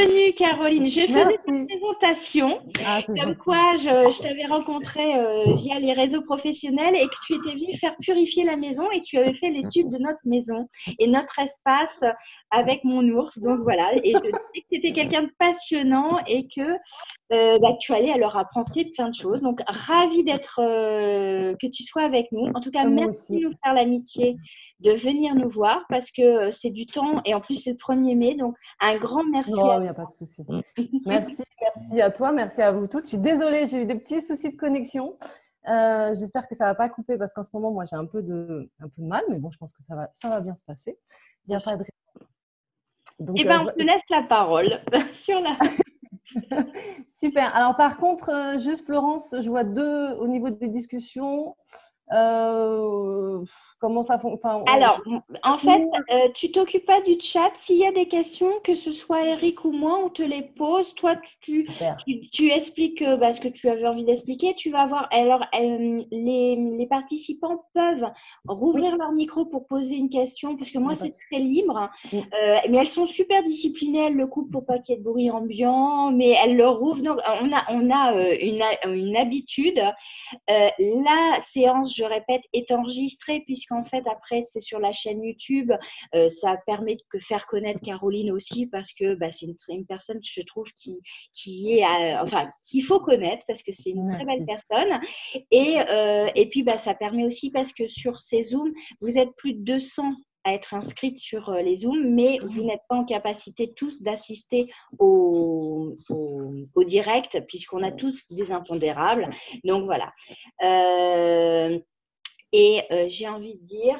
bienvenue Caroline. Je faisais une Merci. présentation Ah, c'est comme gentil. quoi je t'avais rencontré via les réseaux professionnels et que tu étais venue faire purifier la maison et tu avais fait l'étude de notre maison et notre espace avec mon ours. Donc voilà, et je disais que tu étais quelqu'un de passionnant et que tu allais leur apprendre plein de choses. Donc ravie d'être que tu sois avec nous. En tout cas, Moi merci aussi. de nous faire l'amitié de venir nous voir parce que c'est du temps et en plus c'est le 1er mai. Donc un grand merci Non, à il n'y a pas de souci. vous. Merci à toi, merci à vous toutes. Je suis désolée, j'ai eu des petits soucis de connexion. J'espère que ça ne va pas couper parce qu'en ce moment, moi, j'ai un peu de mal, mais bon, je pense que ça va bien se passer. Il n'y Bien a pas sûr. de Eh Donc, bien, on te laisse la parole sur la. super. Alors, par contre, juste Florence, je vois au niveau des discussions. Euh, Comment ça fonctionne? Alors, en fait, tu t'occupes pas du chat. S'il y a des questions, que ce soit Eric ou moi, on te les pose. Toi, Super. tu expliques ce que tu avais envie d'expliquer. Tu vas voir. Alors, les participants peuvent rouvrir Oui, leur micro pour poser une question, parce que il n'y moi, a pas c'est de... très libre. Mm. Mais elles sont super disciplinées. Elles le coupent pour pas qu'il y ait de bruit ambiant, mais elles le rouvrent. Donc, on a une habitude. La séance, je répète, est enregistrée puisqu'en fait, après, c'est sur la chaîne YouTube. Ça permet de faire connaître Caroline aussi parce que c'est une personne, je trouve, qui est, enfin, qu'il faut connaître parce que c'est une très belle Merci. personne. Et puis, ça permet aussi parce que sur ces Zooms, vous êtes plus de 200 à être inscrites sur les Zooms, mais vous n'êtes pas en capacité tous d'assister au direct puisqu'on a tous des impondérables. Donc voilà. Euh, j'ai envie de dire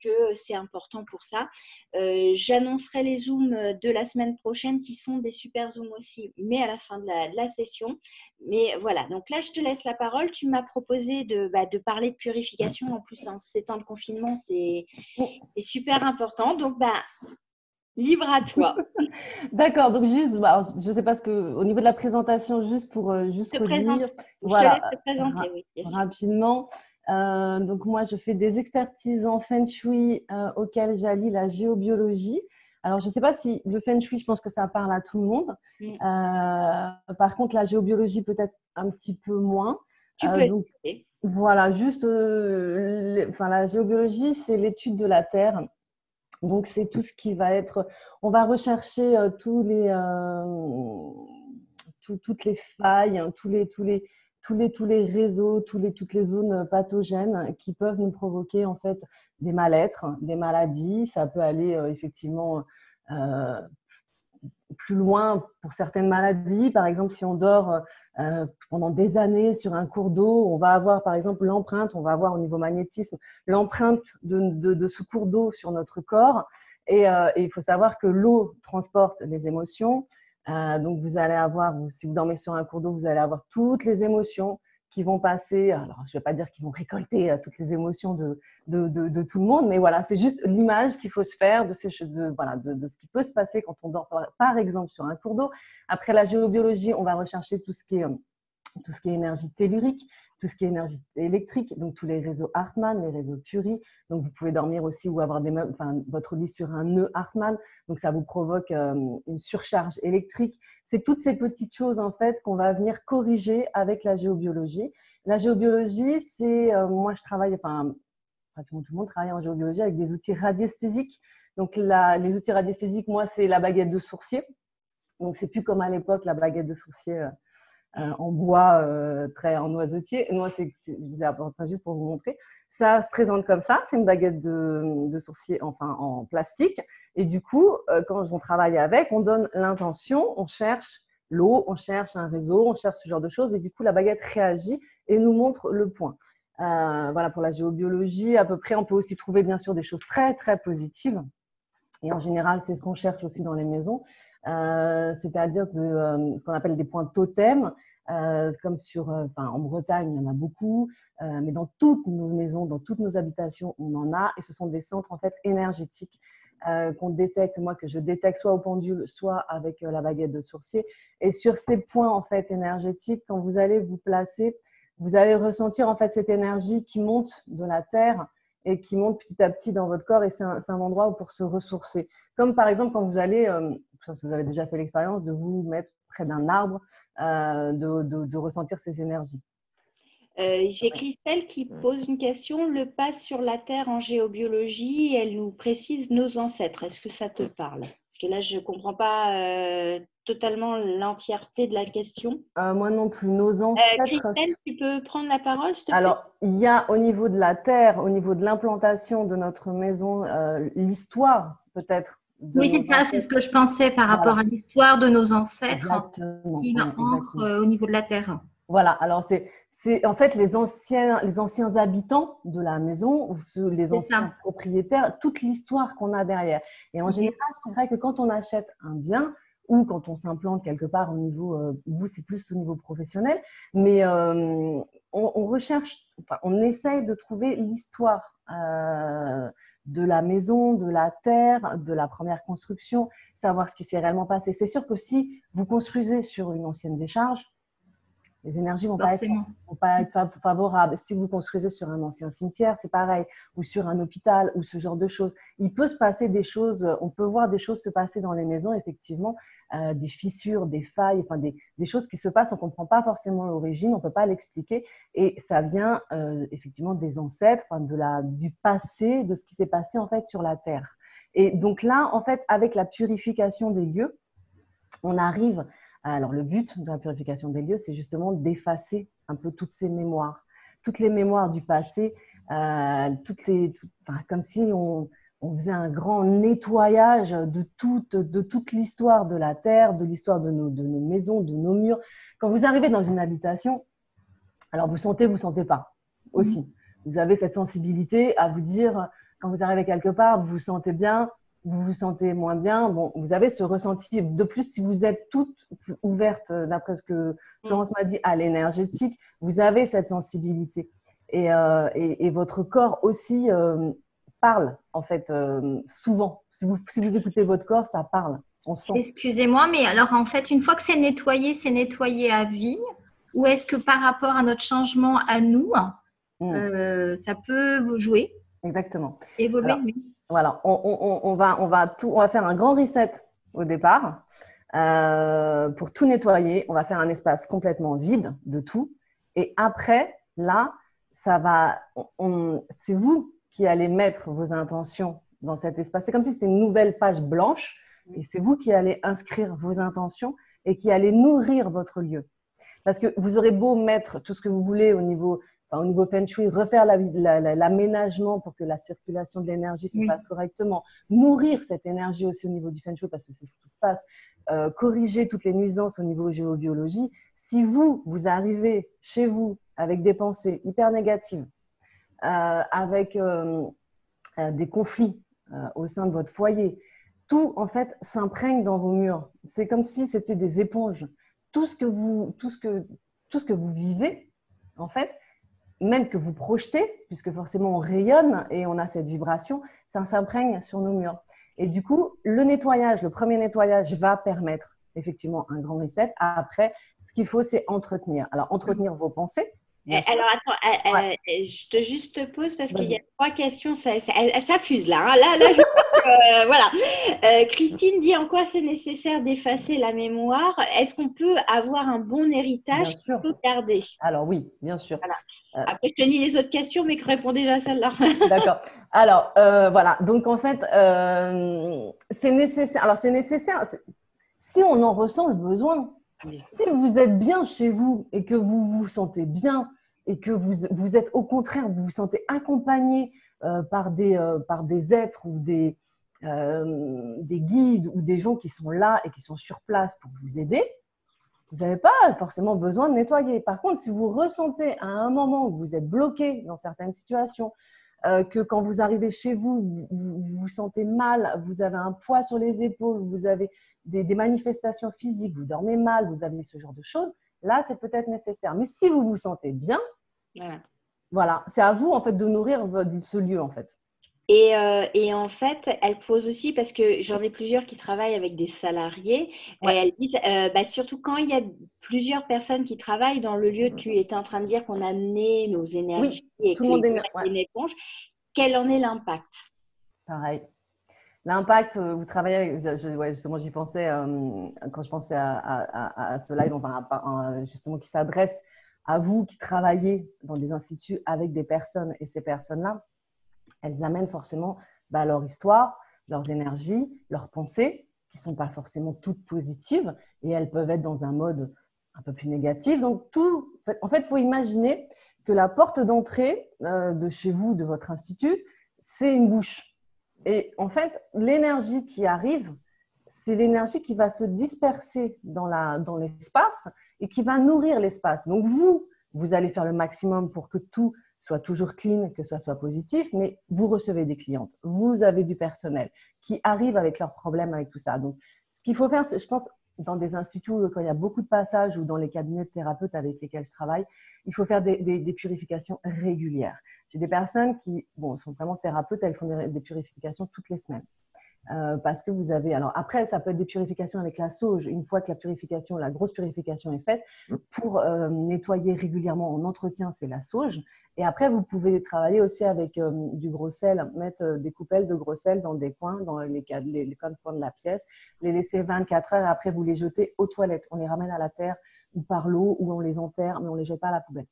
que c'est important pour ça. J'annoncerai les Zooms de la semaine prochaine qui sont des super Zooms aussi, mais à la fin de la session. Mais voilà, donc là, je te laisse la parole. Tu m'as proposé de parler de purification. En plus, en ces temps de confinement, c'est super important. Donc, libre à toi. D'accord, donc juste, je ne sais pas ce que, au niveau de la présentation, juste pour juste Je te présente. redire, Je te laisse te voilà, présenter, oui, bien sûr. rapidement. Donc moi, je fais des expertises en Feng Shui auxquelles j'allie la géobiologie. Alors, je ne sais pas si le Feng Shui, je pense que ça parle à tout le monde. Par contre, la géobiologie, peut-être un petit peu moins. Tu peux Donc, expliquer. voilà, juste, la géobiologie, c'est l'étude de la Terre. Donc, c'est tout ce qui va être. On va rechercher toutes les failles, hein, tous les réseaux, toutes les zones pathogènes qui peuvent nous provoquer en fait des mal-être, des maladies. Ça peut aller effectivement euh, plus loin pour certaines maladies. Par exemple, si on dort pendant des années sur un cours d'eau, on va avoir par exemple l'empreinte, on va avoir au niveau magnétisme l'empreinte de ce cours d'eau sur notre corps. Et il faut savoir que l'eau transporte les émotions. Donc, vous allez avoir, si vous dormez sur un cours d'eau, vous allez avoir toutes les émotions qui vont passer. Alors, je ne vais pas dire qu'ils vont récolter toutes les émotions de tout le monde, mais voilà, c'est juste l'image qu'il faut se faire de ce qui peut se passer quand on dort, par exemple, sur un cours d'eau. Après la géobiologie, on va rechercher tout ce qui est énergie tellurique, tout ce qui est énergie électrique, donc tous les réseaux Hartmann, les réseaux Curie. Donc, vous pouvez dormir aussi ou avoir votre lit sur un nœud Hartmann. Donc, ça vous provoque une surcharge électrique. C'est toutes ces petites choses, en fait, qu'on va venir corriger avec la géobiologie. La géobiologie, moi, je travaille, pratiquement tout le monde travaille en géobiologie avec des outils radiesthésiques. Donc, les outils radiesthésiques, moi, c'est la baguette de sourcier. Donc, c'est plus comme à l'époque, la baguette de sourcier en bois, en noisetier. Et moi, je vous l'ai apporté juste pour vous montrer. Ça se présente comme ça. C'est une baguette de sourcier, enfin, en plastique. Et du coup, quand on travaille avec, on donne l'intention, on cherche l'eau, on cherche un réseau, on cherche ce genre de choses. Et du coup, la baguette réagit et nous montre le point. Voilà, pour la géobiologie, à peu près, on peut aussi trouver bien sûr des choses très, très positives. Et en général, c'est ce qu'on cherche aussi dans les maisons, c'est-à-dire ce qu'on appelle des points totems, comme en Bretagne, il y en a beaucoup, mais dans toutes nos maisons, dans toutes nos habitations, on en a, et ce sont des centres en fait énergétiques qu'on détecte, moi que je détecte soit au pendule, soit avec la baguette de sourcier. Et sur ces points en fait énergétiques, quand vous allez vous placer, vous allez ressentir en fait cette énergie qui monte de la terre et qui monte petit à petit dans votre corps. Et c'est un endroit où pour se ressourcer. Comme par exemple quand vous allez pense que vous avez déjà fait l'expérience, de vous mettre près d'un arbre, de ressentir ces énergies. J'ai Christelle qui pose une question. Le pas sur la Terre en géobiologie, elle nous précise nos ancêtres. Est-ce que ça te parle? Parce que là, je ne comprends pas totalement l'entièreté de la question. Moi non plus, nos ancêtres… Christelle, tu peux prendre la parole, s'il te plaît? Alors, il y a au niveau de la Terre, au niveau de l'implantation de notre maison, l'histoire peut-être. Oui, c'est ça, c'est ce que je pensais par rapport à l'histoire de nos ancêtres qui ancrent au niveau de la Terre. Voilà, alors c'est en fait les anciens habitants de la maison, les anciens propriétaires, toute l'histoire qu'on a derrière. Et en général, c'est vrai que quand on achète un bien ou quand on s'implante quelque part au niveau, vous c'est plus au niveau professionnel, mais on recherche, enfin, on essaye de trouver l'histoire de la maison, de la terre, de la première construction, savoir ce qui s'est réellement passé. C'est sûr que si vous construisez sur une ancienne décharge, les énergies ne vont pas être favorables. Si vous construisez sur un ancien cimetière, c'est pareil, ou sur un hôpital, ou ce genre de choses. Il peut se passer des choses, on peut voir des choses se passer dans les maisons, effectivement, des fissures, des failles, enfin des choses qui se passent, on ne comprend pas forcément l'origine, on ne peut pas l'expliquer, et ça vient effectivement des ancêtres, enfin, du passé, de ce qui s'est passé en fait sur la Terre. Et donc là, en fait, avec la purification des lieux, on arrive… Alors, le but de la purification des lieux, c'est justement d'effacer un peu toutes ces mémoires, toutes les mémoires du passé, comme si on faisait un grand nettoyage de toute l'histoire de la Terre, de l'histoire de nos maisons, de nos murs. Quand vous arrivez dans une habitation, alors vous sentez pas aussi. Vous avez cette sensibilité à vous dire, quand vous arrivez quelque part, vous vous sentez bien, vous vous sentez moins bien, bon, vous avez ce ressenti. De plus, si vous êtes toute ouverte, d'après ce que Florence m'a dit, à l'énergétique, vous avez cette sensibilité. Et votre corps aussi parle, en fait, souvent. Si vous écoutez votre corps, ça parle. On sent. Excusez-moi, mais alors, en fait, une fois que c'est nettoyé à vie, ou est-ce que par rapport à notre changement à nous, ça peut vous jouer? Exactement. Évoluer, alors, voilà, on va faire un grand reset au départ pour tout nettoyer. On va faire un espace complètement vide de tout. Et après, là, c'est vous qui allez mettre vos intentions dans cet espace. C'est comme si c'était une nouvelle page blanche et c'est vous qui allez inscrire vos intentions et qui allez nourrir votre lieu. Parce que vous aurez beau mettre tout ce que vous voulez au niveau Feng Shui, refaire l'aménagement pour que la circulation de l'énergie se passe correctement, nourrir cette énergie aussi au niveau du Feng Shui parce que c'est ce qui se passe, corriger toutes les nuisances au niveau géobiologie. Si vous arrivez chez vous avec des pensées hyper négatives, avec des conflits au sein de votre foyer, tout en fait s'imprègne dans vos murs. C'est comme si c'était des éponges. Tout ce que vous vivez, en fait, même que vous projetez, puisque forcément on rayonne et on a cette vibration, ça s'imprègne sur nos murs. Et du coup, le premier nettoyage va permettre effectivement un grand reset. Après, ce qu'il faut, c'est entretenir. Alors, entretenir vos pensées. Alors, attends, je te pose parce qu'il y a 3 questions, ça fuse là. Hein. Là, je voilà. Christine dit en quoi c'est nécessaire d'effacer la mémoire. Est-ce qu'on peut avoir un bon héritage qu'il faut garder? Alors oui, bien sûr. Voilà. Après, je te lis les autres questions, mais réponds déjà à celle-là. D'accord. Alors, voilà. Donc, en fait, c'est nécessaire. Alors, c'est nécessaire si on en ressent le besoin. Si vous êtes bien chez vous et que vous vous sentez bien et que vous êtes au contraire, vous vous sentez accompagné par des êtres ou des guides ou des gens qui sont là et qui sont sur place pour vous aider, vous n'avez pas forcément besoin de nettoyer. Par contre, si vous ressentez à un moment où vous êtes bloqué dans certaines situations, que quand vous arrivez chez vous, vous vous sentez mal, vous avez un poids sur les épaules, vous avez des manifestations physiques, vous dormez mal, vous avez ce genre de choses, là, c'est peut-être nécessaire. Mais si vous vous sentez bien, voilà, c'est à vous en fait de nourrir ce lieu en fait. Et en fait, elle pose aussi, parce que j'en ai plusieurs qui travaillent avec des salariés, et elles disent, surtout quand il y a plusieurs personnes qui travaillent dans le lieu, tu étais en train de dire qu'on amenait nos énergies et tout le monde est une éponge, quel en est l'impact? Pareil. L'impact, vous travaillez avec, ouais, justement, j'y pensais quand je pensais à ce live, enfin, justement, qui s'adresse à vous qui travaillez dans des instituts avec des personnes. Et ces personnes-là, elles amènent forcément leur histoire, leurs énergies, leurs pensées, qui ne sont pas forcément toutes positives. Et elles peuvent être dans un mode un peu plus négatif. Donc, en fait, il faut imaginer que la porte d'entrée de chez vous, de votre institut, c'est une bouche. Et en fait, l'énergie qui arrive, c'est l'énergie qui va se disperser dans l'espace et qui va nourrir l'espace. Donc, vous allez faire le maximum pour que tout soit toujours clean, que ça soit positif, mais vous recevez des clientes, vous avez du personnel qui arrive avec leurs problèmes, avec tout ça. Donc, ce qu'il faut faire, je pense, dans des instituts, quand il y a beaucoup de passages ou dans les cabinets de thérapeutes avec lesquels je travaille, il faut faire des purifications régulières. J'ai des personnes qui sont vraiment thérapeutes, elles font des purifications toutes les semaines. Parce que vous avez… Alors après, ça peut être des purifications avec la sauge. Une fois que la grosse purification est faite, pour nettoyer régulièrement en entretien, c'est la sauge. Et après, vous pouvez travailler aussi avec du gros sel, mettre des coupelles de gros sel dans des coins, dans les coins de la pièce, les laisser 24 heures et après, vous les jetez aux toilettes. On les ramène à la terre ou par l'eau ou on les enterre, mais on ne les jette pas à la poubelle.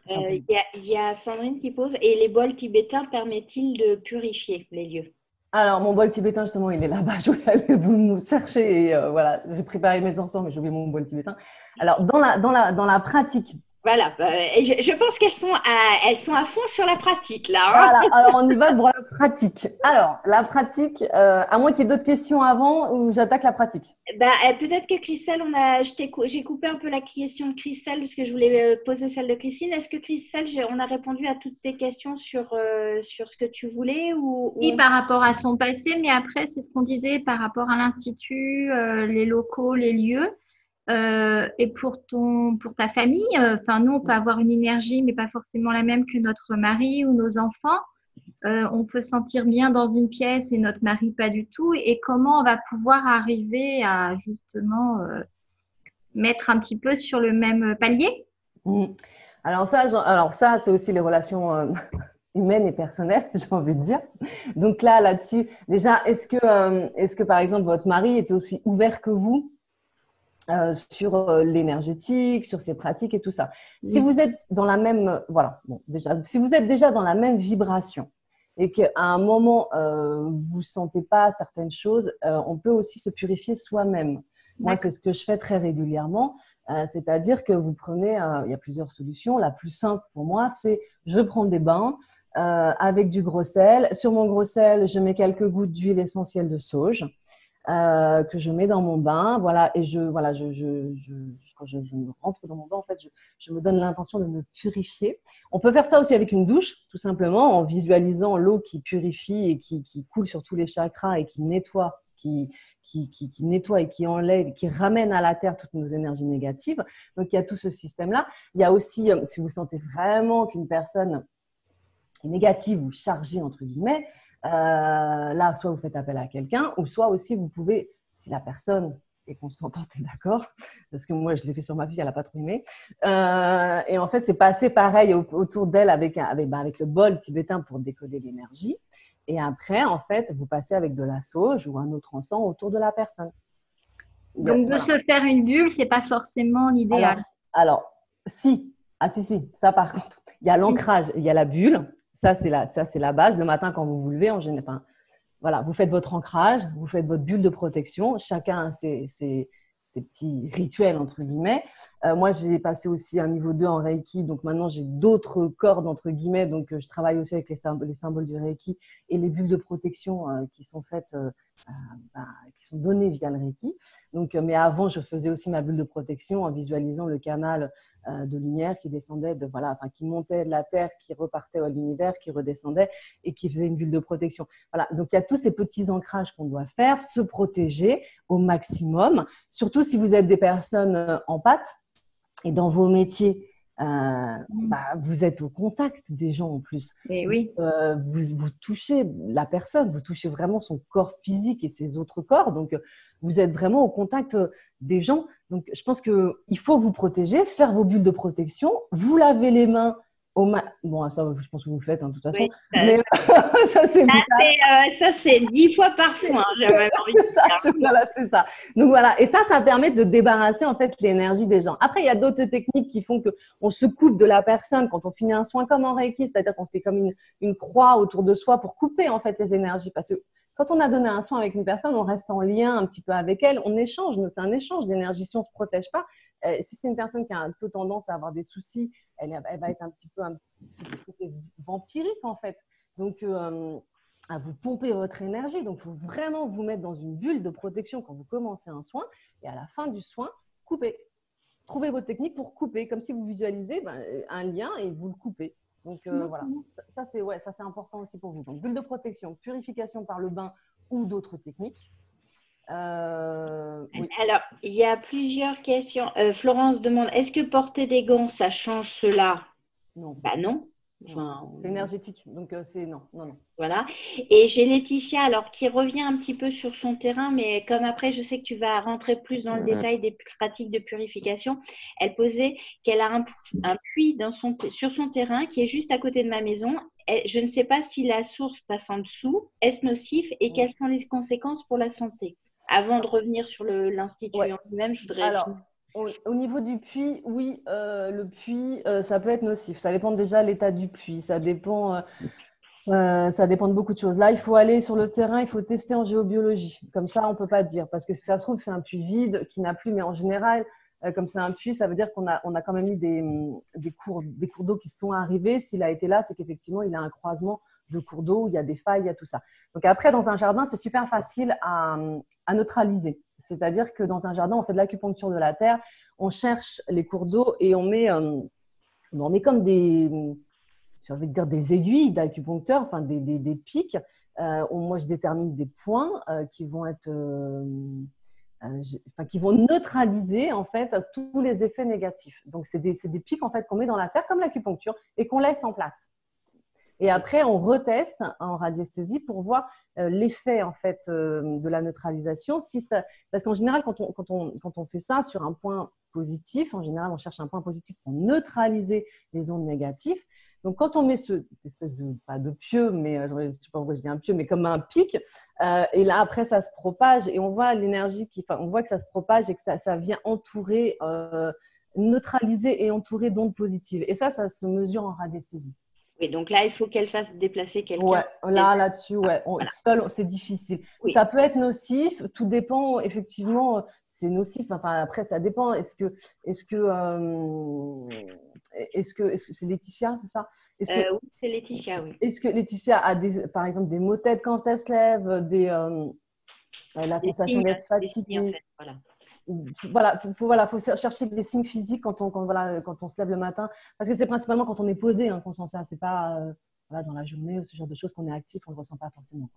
Il y a Sandrine qui pose, et les bols tibétains permettent-ils de purifier les lieux? Alors, mon bol tibétain, justement, il est là-bas. Je voulais aller vous me chercher. Et voilà, j'ai préparé mes encens, mais j'ai oublié mon bol tibétain. Alors, dans la pratique. Voilà, je pense qu'elles sont à fond sur la pratique, là. Hein. Voilà, alors on y va pour la pratique. Alors, la pratique, à moins qu'il y ait d'autres questions avant ou j'attaque la pratique. Peut-être que Christelle, j'ai coupé un peu la question de Christelle parce que je voulais poser celle de Christine. Est-ce que Christelle, on a répondu à toutes tes questions sur ce que tu voulais Oui, par rapport à son passé, mais après, c'est ce qu'on disait par rapport à l'institut, les locaux, les lieux. Et pour ta famille, nous, on peut avoir une énergie, mais pas forcément la même que notre mari ou nos enfants. On peut se sentir bien dans une pièce et notre mari pas du tout. Et comment on va pouvoir arriver à justement mettre un petit peu sur le même palier? Alors ça, c'est aussi les relations humaines et personnelles, j'ai envie de dire. Donc là-dessus, déjà, est-ce que par exemple votre mari est aussi ouvert que vous sur l'énergétique, sur ses pratiques et tout ça. Si vous êtes dans la même, si vous êtes déjà dans la même vibration et qu'à un moment vous sentez pas certaines choses, on peut aussi se purifier soi-même. Moi, c'est ce que je fais très régulièrement. C'est-à-dire que vous prenez, il y a plusieurs solutions. La plus simple pour moi, c'est je prends des bains avec du gros sel. Sur mon gros sel, je mets quelques gouttes d'huile essentielle de sauge. Que je mets dans mon bain, voilà, et quand je rentre dans mon bain, en fait, je me donne l'intention de me purifier. On peut faire ça aussi avec une douche, tout simplement, en visualisant l'eau qui purifie et qui coule sur tous les chakras et qui nettoie, qui nettoie et qui enlève, qui ramène à la terre toutes nos énergies négatives. Donc, il y a tout ce système-là. Il y a aussi, si vous sentez vraiment qu'une personne est négative ou chargée, entre guillemets, là, soit vous faites appel à quelqu'un, ou soit aussi vous pouvez, si la personne est consentante et d'accord, parce que moi je l'ai fait sur ma fille, elle n'a pas trop aimé. Et en fait, c'est passé pareil autour d'elle avec le bol tibétain pour décoller l'énergie. Et après, en fait, vous passez avec de la sauge ou un autre encens autour de la personne. Donc, de se faire une bulle, c'est pas forcément l'idéal. Alors, si. Ah, si. Ça, par contre, il y a l'ancrage, il y a la bulle. Ça, c'est la base. Le matin, quand vous vous levez, en général, voilà, vous faites votre ancrage, vous faites votre bulle de protection. Chacun a ses petits rituels, entre guillemets. Moi, j'ai passé aussi un niveau 2 en Reiki. Donc, maintenant, j'ai d'autres cordes, entre guillemets. Donc, je travaille aussi avec les symboles du Reiki et les bulles de protection qui sont faites, qui sont données via le Reiki. Donc, mais avant, je faisais aussi ma bulle de protection en visualisant le canal de lumière qui descendait, qui montait de la terre, qui repartait à l'univers, qui redescendait et qui faisait une bulle de protection. Voilà. Donc, il y a tous ces petits ancrages qu'on doit faire, se protéger au maximum, surtout si vous êtes des personnes en pâte et dans vos métiers. Vous êtes au contact des gens en plus. Et oui. Vous touchez la personne, vous touchez vraiment son corps physique et ses autres corps. Donc, vous êtes vraiment au contact des gens. Donc, je pense qu'il faut vous protéger, faire vos bulles de protection, vous laver les mains Bon, ça, je pense que vous le faites, hein, de toute façon. Oui, Mais ça, c'est vital. ça, c'est 10 fois par soin, j'ai même envie de dire. Voilà, c'est ça. Donc voilà, et ça permet de débarrasser en fait l'énergie des gens. Après, il y a d'autres techniques qui font qu'on se coupe de la personne quand on finit un soin comme en Reiki, c'est-à-dire qu'on fait comme une croix autour de soi pour couper en fait les énergies. Parce que quand on a donné un soin avec une personne, on reste en lien un petit peu avec elle, on échange, c'est un échange d'énergie. Si on ne se protège pas, si c'est une personne qui a un peu tendance à avoir des soucis, elle va être un petit peu ce côté vampirique en fait. Donc, à vous pomper votre énergie. Donc, il faut vraiment vous mettre dans une bulle de protection quand vous commencez un soin. Et à la fin du soin, coupez. Trouvez votre technique pour couper, comme si vous visualisez un lien et vous le coupez. Donc, voilà, ça c'est important aussi pour vous. Donc, bulle de protection, purification par le bain ou d'autres techniques. Oui. Alors, il y a plusieurs questions. Florence demande, est-ce que porter des gants, ça change cela? Non. Bah non. Enfin, c'est énergétique, donc c'est non. Voilà. Et j'ai Laetitia, alors qui revient un petit peu sur son terrain, mais comme après, je sais que tu vas rentrer plus dans le détail des pratiques de purification. Elle posait qu'elle a un puits sur son terrain qui est juste à côté de ma maison. Je ne sais pas si la source passe en dessous. Est-ce nocif et quelles sont les conséquences pour la santé? Avant de revenir sur l'institut en lui-même, je voudrais… Au niveau du puits, oui, le puits, ça peut être nocif. Ça dépend déjà de l'état du puits. Ça dépend de beaucoup de choses. Là, il faut aller sur le terrain, il faut tester en géobiologie. Comme ça, on ne peut pas dire. Parce que si ça se trouve, c'est un puits vide qui n'a plus. Mais en général, comme c'est un puits, ça veut dire qu'on a quand même eu des cours d'eau qui sont arrivés. S'il a été là, c'est qu'effectivement, il a un croisement de cours d'eau où il y a des failles, il y a tout ça. Donc après, dans un jardin, c'est super facile à neutraliser. C'est-à-dire que dans un jardin, on fait de l'acupuncture de la terre, on cherche les cours d'eau et on met comme j'ai envie de dire des aiguilles d'acupuncteur, enfin des pics. Moi, je détermine des points qui vont être, qui vont neutraliser en fait tous les effets négatifs. Donc, c'est des pics en fait qu'on met dans la terre comme l'acupuncture et qu'on laisse en place. Et après, on reteste en radiesthésie pour voir l'effet en fait de la neutralisation. Parce qu'en général, quand on fait ça sur un point positif, en général, on cherche un point positif pour neutraliser les ondes négatives. Donc, quand on met cette espèce pas de pieu, mais je ne sais pas pourquoi je dis un pieu, mais comme un pic, et là, après, ça se propage et on voit l'énergie on voit que ça se propage et que ça vient entourer, neutraliser et entourer d'ondes positives. Et ça se mesure en radiesthésie. Oui, donc là, il faut qu'elle fasse déplacer quelqu'un. Ouais, là-dessus, ouais. Voilà. Seul, c'est difficile. Oui. Ça peut être nocif, tout dépend, effectivement, c'est nocif. Enfin, après, ça dépend. Est-ce que c'est Laetitia, c'est ça? Oui, c'est Laetitia, oui. Est-ce que Laetitia a, par exemple, des maux de tête quand elle se lève, la sensation d'être fatiguée? En fait, faut chercher des signes physiques quand on se lève le matin, parce que c'est principalement quand on est posé qu'on sent ça. C'est pas dans la journée ou ce genre de choses qu'on est actif, on ne le ressent pas forcément.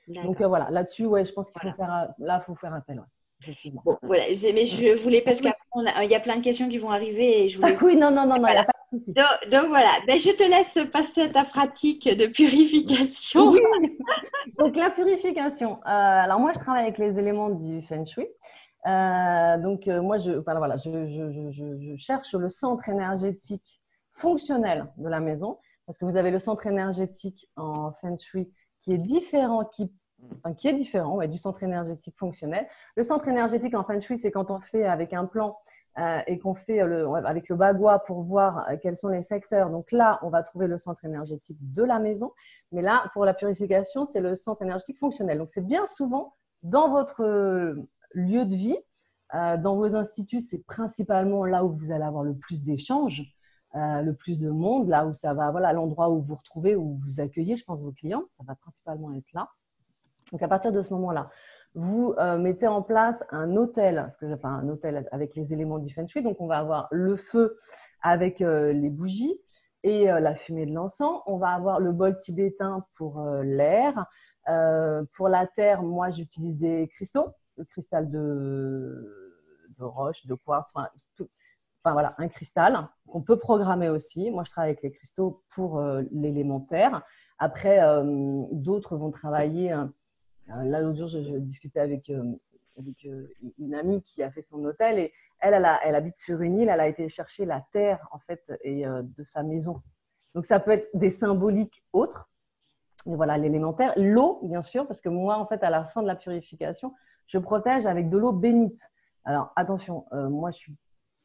Donc là-dessus, je pense qu'il faut faire appel. Ouais, effectivement. Bon, voilà, mais je voulais, parce qu'il y a plein de questions qui vont arriver et je voulais… oui, non, il n'y a pas de souci. Donc voilà, je te laisse passer à ta pratique de purification. Oui. Donc la purification. Alors moi, je travaille avec les éléments du Feng Shui. Moi, je cherche le centre énergétique fonctionnel de la maison, parce que vous avez le centre énergétique en Feng Shui qui est différent, du centre énergétique fonctionnel. Le centre énergétique en Feng Shui, c'est quand on fait avec un plan et qu'on fait avec le bagua pour voir quels sont les secteurs. Donc là, on va trouver le centre énergétique de la maison. Mais là, pour la purification, c'est le centre énergétique fonctionnel. Donc, c'est bien souvent dans votre lieu de vie, dans vos instituts, c'est principalement là où vous allez avoir le plus d'échanges, le plus de monde, là où ça va, l'endroit où vous retrouvez, où vous accueillez, je pense, vos clients, ça va principalement être là. Donc, à partir de ce moment-là, vous mettez en place un hôtel, un hôtel avec les éléments du Feng Shui. Donc, on va avoir le feu avec les bougies et la fumée de l'encens. On va avoir le bol tibétain pour l'air. Pour la terre, moi, j'utilise des cristaux, le cristal de roche, de quartz, un cristal qu'on peut programmer aussi. Moi, je travaille avec les cristaux pour l'élémentaire. Après, d'autres vont travailler… Là, l'autre jour, je discutais avec une amie qui a fait son hôtel et elle habite sur une île. Elle a été chercher la terre, en fait, de sa maison. Donc, ça peut être des symboliques autres. Et voilà, l'élémentaire. L'eau, bien sûr, parce que moi, en fait, à la fin de la purification, je protège avec de l'eau bénite. Alors, attention, moi, je ne suis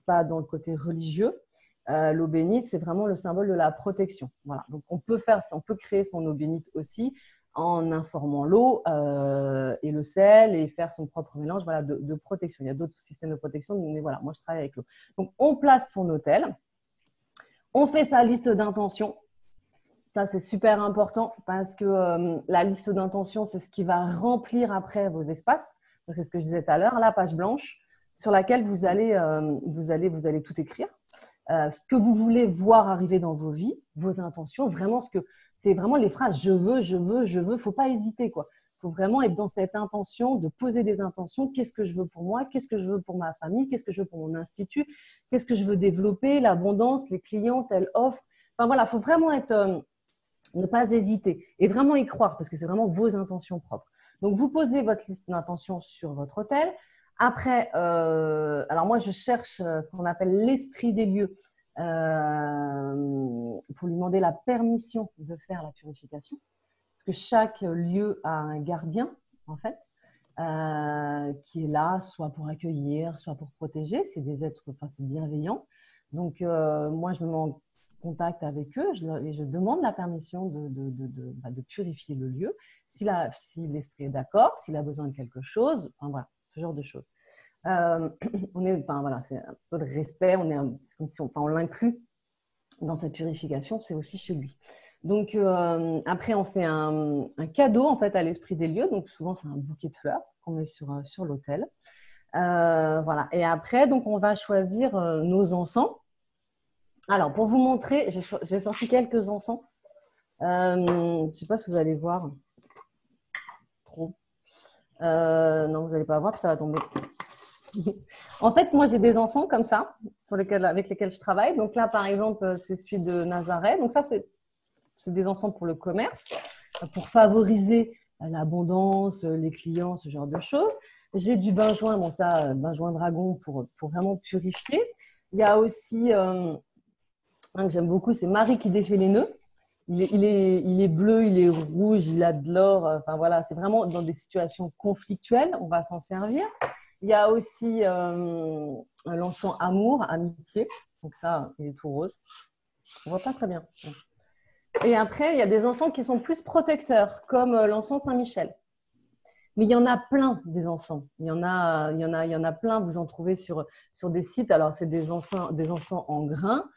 pas dans le côté religieux. L'eau bénite, c'est vraiment le symbole de la protection. Voilà. Donc, on peut faire ça, on peut créer son eau bénite aussi en informant l'eau et le sel et faire son propre mélange voilà, de protection. Il y a d'autres systèmes de protection, mais voilà, moi, je travaille avec l'eau. Donc, on place son autel. On fait sa liste d'intentions. Ça, c'est super important parce que la liste d'intentions, c'est ce qui va remplir après vos espaces. Donc, c'est ce que je disais tout à l'heure, la page blanche sur laquelle vous allez tout écrire. Ce que vous voulez voir arriver dans vos vies, vos intentions, vraiment c'est vraiment les phrases je veux, je veux, je veux. Il ne faut pas hésiter, quoi. Il faut vraiment être dans cette intention de poser des intentions. Qu'est-ce que je veux pour moi? Qu'est-ce que je veux pour ma famille? Qu'est-ce que je veux pour mon institut? Qu'est-ce que je veux développer? L'abondance, les clients, telle offre. Enfin voilà, il faut vraiment ne pas hésiter et vraiment y croire parce que c'est vraiment vos intentions propres. Donc, vous posez votre liste d'intentions sur votre autel. Après, alors moi, je cherche ce qu'on appelle l'esprit des lieux pour lui demander la permission de faire la purification. Parce que chaque lieu a un gardien, en fait, qui est là, soit pour accueillir, soit pour protéger. C'est des êtres, enfin, c'est bienveillant. Donc, moi, je me mets en contact avec eux et je demande la permission de purifier le lieu. Si l'esprit est d'accord, s'il a besoin de quelque chose, enfin, voilà, ce genre de choses. Voilà, c'est un peu de respect, c'est comme si on l'inclut dans cette purification, c'est aussi chez lui. Donc, après, on fait un cadeau en fait, à l'esprit des lieux. Donc, souvent, c'est un bouquet de fleurs qu'on met sur l'autel. Voilà. Et après, donc, on va choisir nos encens. Alors, pour vous montrer, j'ai sorti quelques encens. Je ne sais pas si vous allez voir. Trop. Non, vous n'allez pas voir, puis ça va tomber. En fait, moi, j'ai des encens comme ça, avec lesquels je travaille. Donc là, par exemple, c'est celui de Nazareth. Donc ça, c'est des encens pour le commerce, pour favoriser l'abondance, les clients, ce genre de choses. J'ai du benjoin, bon ça, benjoin dragon pour vraiment purifier. Il y a aussi un que j'aime beaucoup, c'est Marie qui défait les nœuds. Il est bleu, il est rouge, il a de l'or. Enfin voilà, c'est vraiment dans des situations conflictuelles, on va s'en servir. Il y a aussi l'encens amour, amitié. Donc ça, il est tout rose. On voit pas très bien. Et après, il y a des encens qui sont plus protecteurs, comme l'encens Saint-Michel. Mais il y en a plein des encens. Il y en a plein. Vous en trouvez sur des sites. Alors, c'est des encens en grains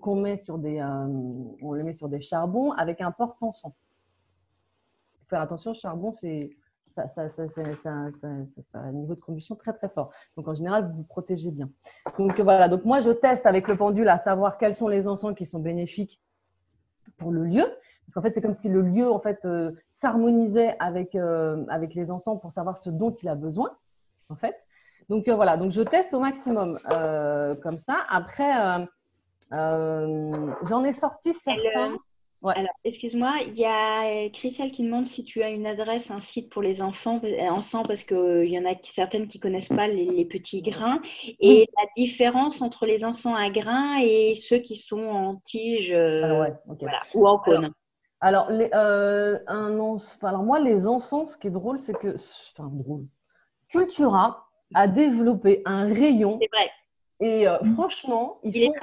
qu'on met sur on les met sur des charbons avec un porte-encens. Il faut faire attention, le charbon, ça a un niveau de combustion très très fort. Donc en général, vous vous protégez bien. Donc voilà, donc moi je teste avec le pendule à savoir quels sont les encens qui sont bénéfiques pour le lieu. Parce qu'en fait, c'est comme si le lieu en fait, s'harmonisait avec les encens pour savoir ce dont il a besoin. En fait. Donc voilà, donc je teste au maximum comme ça. Après, j'en ai sorti certains. Ouais. Alors, excuse-moi, il y a Christelle qui demande si tu as une adresse, un site pour les enfants encens, parce qu'il y en a certaines qui ne connaissent pas les petits grains. Et la différence entre les encens à grains et ceux qui sont en tige ouais, okay. Voilà, ou en cône. Alors, moi, les encens, ce qui est drôle, c'est que… Enfin, drôle. Cultura a développé un rayon. C'est vrai. Et franchement, ils sont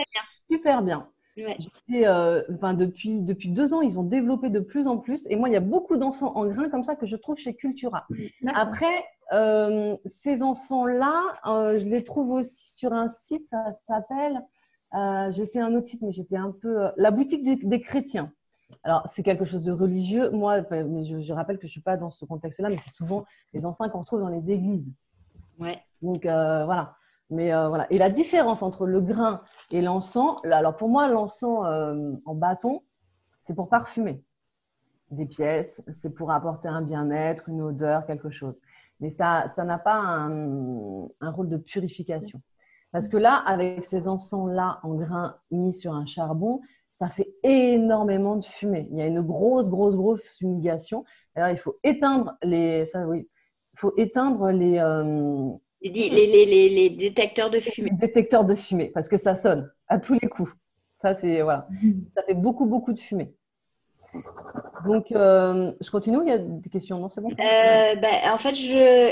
super bien. Ouais. Depuis 2 ans, ils ont développé de plus en plus. Et moi, il y a beaucoup d'encens en grains comme ça que je trouve chez Cultura. Après, ces encens-là, je les trouve aussi sur un site, ça s'appelle… j'ai fait un autre site, mais j'étais un peu… la boutique des chrétiens. Alors, c'est quelque chose de religieux. Moi, mais je rappelle que je ne suis pas dans ce contexte-là, mais c'est souvent les encens qu'on retrouve dans les églises. Ouais. Donc, voilà. Mais voilà. Et la différence entre le grain et l'encens, alors pour moi, l'encens en bâton, c'est pour parfumer des pièces, c'est pour apporter un bien-être, une odeur, quelque chose. Mais ça n'a pas un rôle de purification. Parce que là, avec ces encens-là en grain mis sur un charbon, ça fait énormément de fumée. Il y a une grosse fumigation. Alors, il faut éteindre les les détecteurs de fumée. Les détecteurs de fumée, parce que ça sonne à tous les coups. Ça, c'est voilà. Ça fait beaucoup, beaucoup de fumée. Donc, je continue. Il y a des questions? Non, c'est bon? En fait,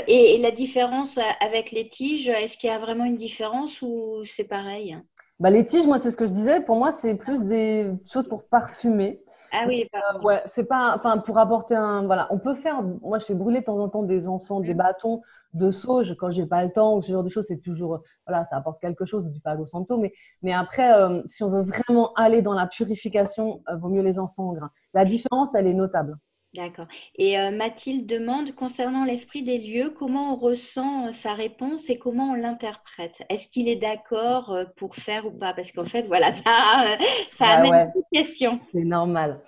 et la différence avec les tiges, est-ce qu'il y a vraiment une différence ou c'est pareil? Bah, les tiges, moi, c'est ce que je disais. Pour moi, c'est plus des choses pour parfumer. Ah oui, pardon. Ouais, c'est pas, enfin, pour apporter un, voilà, on peut faire, moi, je fais brûler de temps en temps des encens, des bâtons de sauge quand j'ai pas le temps ou ce genre de choses. C'est toujours, voilà, ça apporte quelque chose, du Palo Santo. Mais après, si on veut vraiment aller dans la purification, vaut mieux les encens en grains. La différence, elle est notable. D'accord. Et Mathilde demande, concernant l'esprit des lieux, comment on ressent sa réponse et comment on l'interprète? Est-ce qu'il est d'accord pour faire ou pas? Parce qu'en fait, voilà, ça amène Ouais, beaucoup de questions. c'est normal.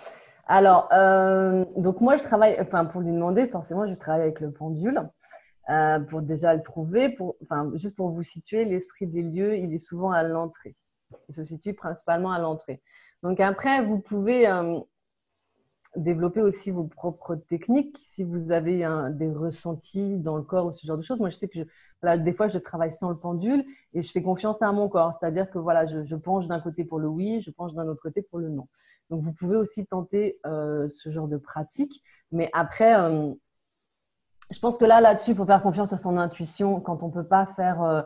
Alors, donc moi, je travaille, enfin, pour lui demander, forcément, je travaille avec le pendule pour déjà le trouver. Enfin, juste pour vous situer, l'esprit des lieux, il est souvent à l'entrée. Il se situe principalement à l'entrée. Donc après, vous pouvez développer aussi vos propres techniques si vous avez des ressentis dans le corps ou ce genre de choses. Moi, je sais que voilà, des fois, je travaille sans le pendule et je fais confiance à mon corps. C'est-à-dire que voilà, je penche d'un côté pour le oui, je penche d'un autre côté pour le non. Donc, vous pouvez aussi tenter ce genre de pratique. Mais après, je pense que là-dessus, il faut faire confiance à son intuition quand on ne peut pas faire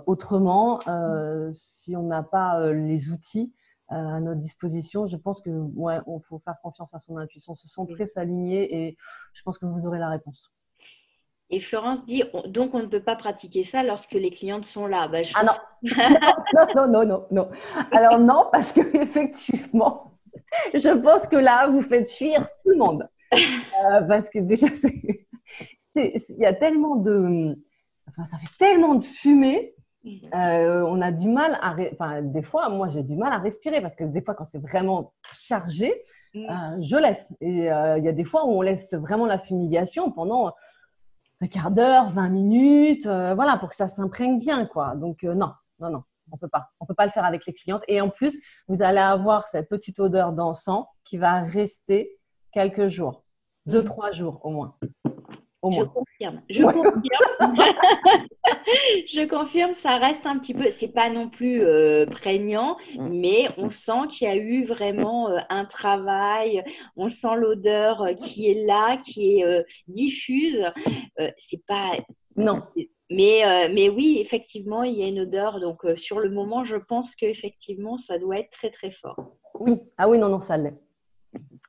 autrement, si on n'a pas les outils à notre disposition. Je pense que ouais, on faut faire confiance à son intuition, se centrer, s'aligner et je pense que vous aurez la réponse. Et Florence dit, donc on ne peut pas pratiquer ça lorsque les clientes sont là. Bah, Ah non. Non. Alors non, parce que effectivement, je pense que là, vous faites fuir tout le monde. Parce que déjà, il y a tellement enfin, ça fait tellement de fumée. On a du mal enfin, des fois, moi, j'ai du mal à respirer parce que des fois, quand c'est vraiment chargé, je laisse. Et il y a des fois où on laisse vraiment la fumigation pendant un quart d'heure, 20 minutes, voilà, pour que ça s'imprègne bien, quoi. Donc, non, on peut pas. On peut pas le faire avec les clientes. Et en plus, vous allez avoir cette petite odeur d'encens qui va rester quelques jours, 2-3 jours au moins. Je confirme. Je confirme. Je confirme, ça reste un petit peu, c'est pas non plus prégnant, mais on sent qu'il y a eu vraiment un travail, on sent l'odeur qui est là, qui est diffuse. C'est pas. Non. Mais oui, effectivement, il y a une odeur. Donc, sur le moment, je pense qu'effectivement, ça doit être très, très fort. Oui. Ah oui, non, ça l'est.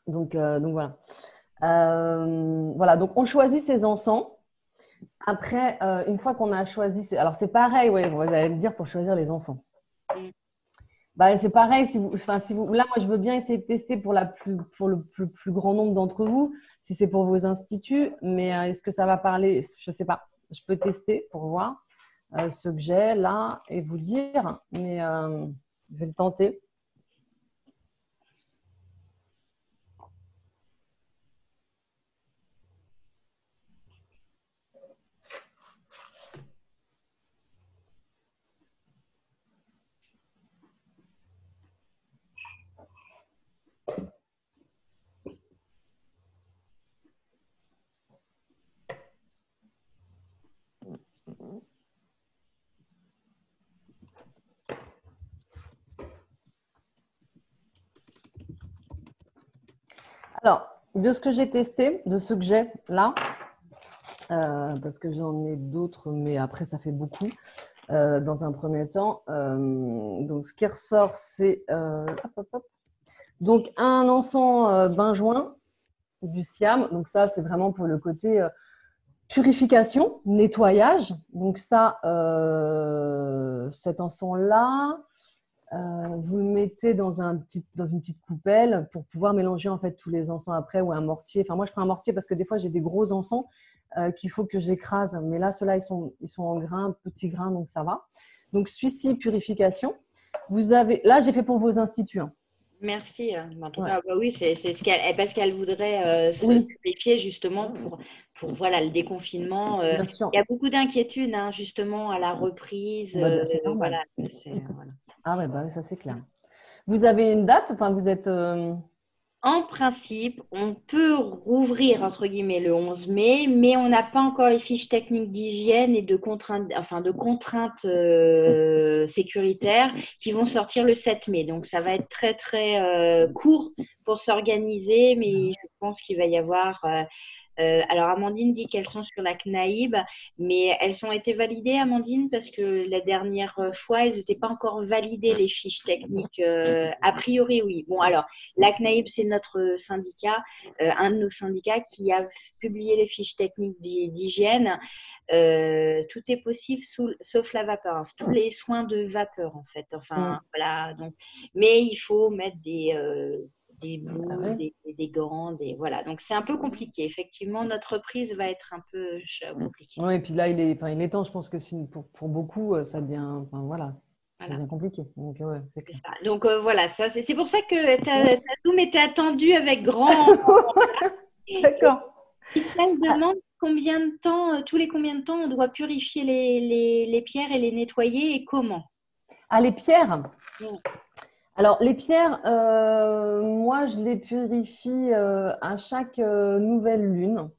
Donc voilà. Voilà, donc on choisit ses encens. Après, une fois qu'on a choisi, alors c'est pareil, ouais, vous allez me dire pour choisir les encens. Bah, c'est pareil, là, moi, je veux bien essayer de tester pour le plus grand nombre d'entre vous, si c'est pour vos instituts, mais est-ce que ça va parler? Je ne sais pas. Je peux tester pour voir ce que j'ai là et vous dire, mais je vais le tenter. Alors, de ce que j'ai testé, de ce que j'ai là, parce que j'en ai d'autres, mais après, ça fait beaucoup dans un premier temps. Donc, ce qui ressort, c'est donc un encens benjoin du Siam. Donc, ça, c'est vraiment pour le côté purification, nettoyage. Donc, ça, cet encens-là, vous le mettez dans une petite coupelle pour pouvoir mélanger en fait tous les encens après ou un mortier. Enfin, moi, je prends un mortier parce que des fois, j'ai des gros encens qu'il faut que j'écrase. Mais là, ceux-là, ils sont en grains, petits grains, donc ça va. Donc, celui-ci, purification. Vous avez, là, j'ai fait pour vos instituts. Hein. Merci. En tout cas, bah oui, c'est ce qu'elle, parce qu'elle voudrait se purifier justement pour voilà, le déconfinement. Bien sûr. Il y a beaucoup d'inquiétudes hein, justement à la reprise. C'est normal. Voilà, Ah ouais, bah, ça c'est clair. Vous avez une date? Enfin, vous êtes… En principe, on peut rouvrir entre guillemets le 11 mai, mais on n'a pas encore les fiches techniques d'hygiène et de contraintes sécuritaires qui vont sortir le 7 mai. Donc, ça va être très, très court pour s'organiser, mais je pense qu'il va y avoir… alors, Amandine dit qu'elles sont sur la CNAIB, mais elles ont été validées, Amandine, parce que la dernière fois, elles n'étaient pas encore validées, les fiches techniques. A priori, oui. Bon, alors, la CNAIB, c'est notre syndicat, un de nos syndicats qui a publié les fiches techniques d'hygiène. Tout est possible sauf la vapeur, tous les soins de vapeur, en fait. Enfin, voilà. Donc, mais il faut mettre des blouses, des gants, voilà. Donc, c'est un peu compliqué. Effectivement, notre reprise va être un peu compliquée. Oui, et puis là, il est temps. Je pense que pour beaucoup, ça devient, voilà, ça devient compliqué. Donc, ouais, c'est clair. Ça. Donc, voilà, c'est pour ça que ta Zoom était attendue avec grand… D'accord. Il se demande combien de temps, tous les combien de temps on doit purifier les pierres et les nettoyer et comment? Ah, les pierres? Alors, les pierres, moi, je les purifie à chaque nouvelle lune.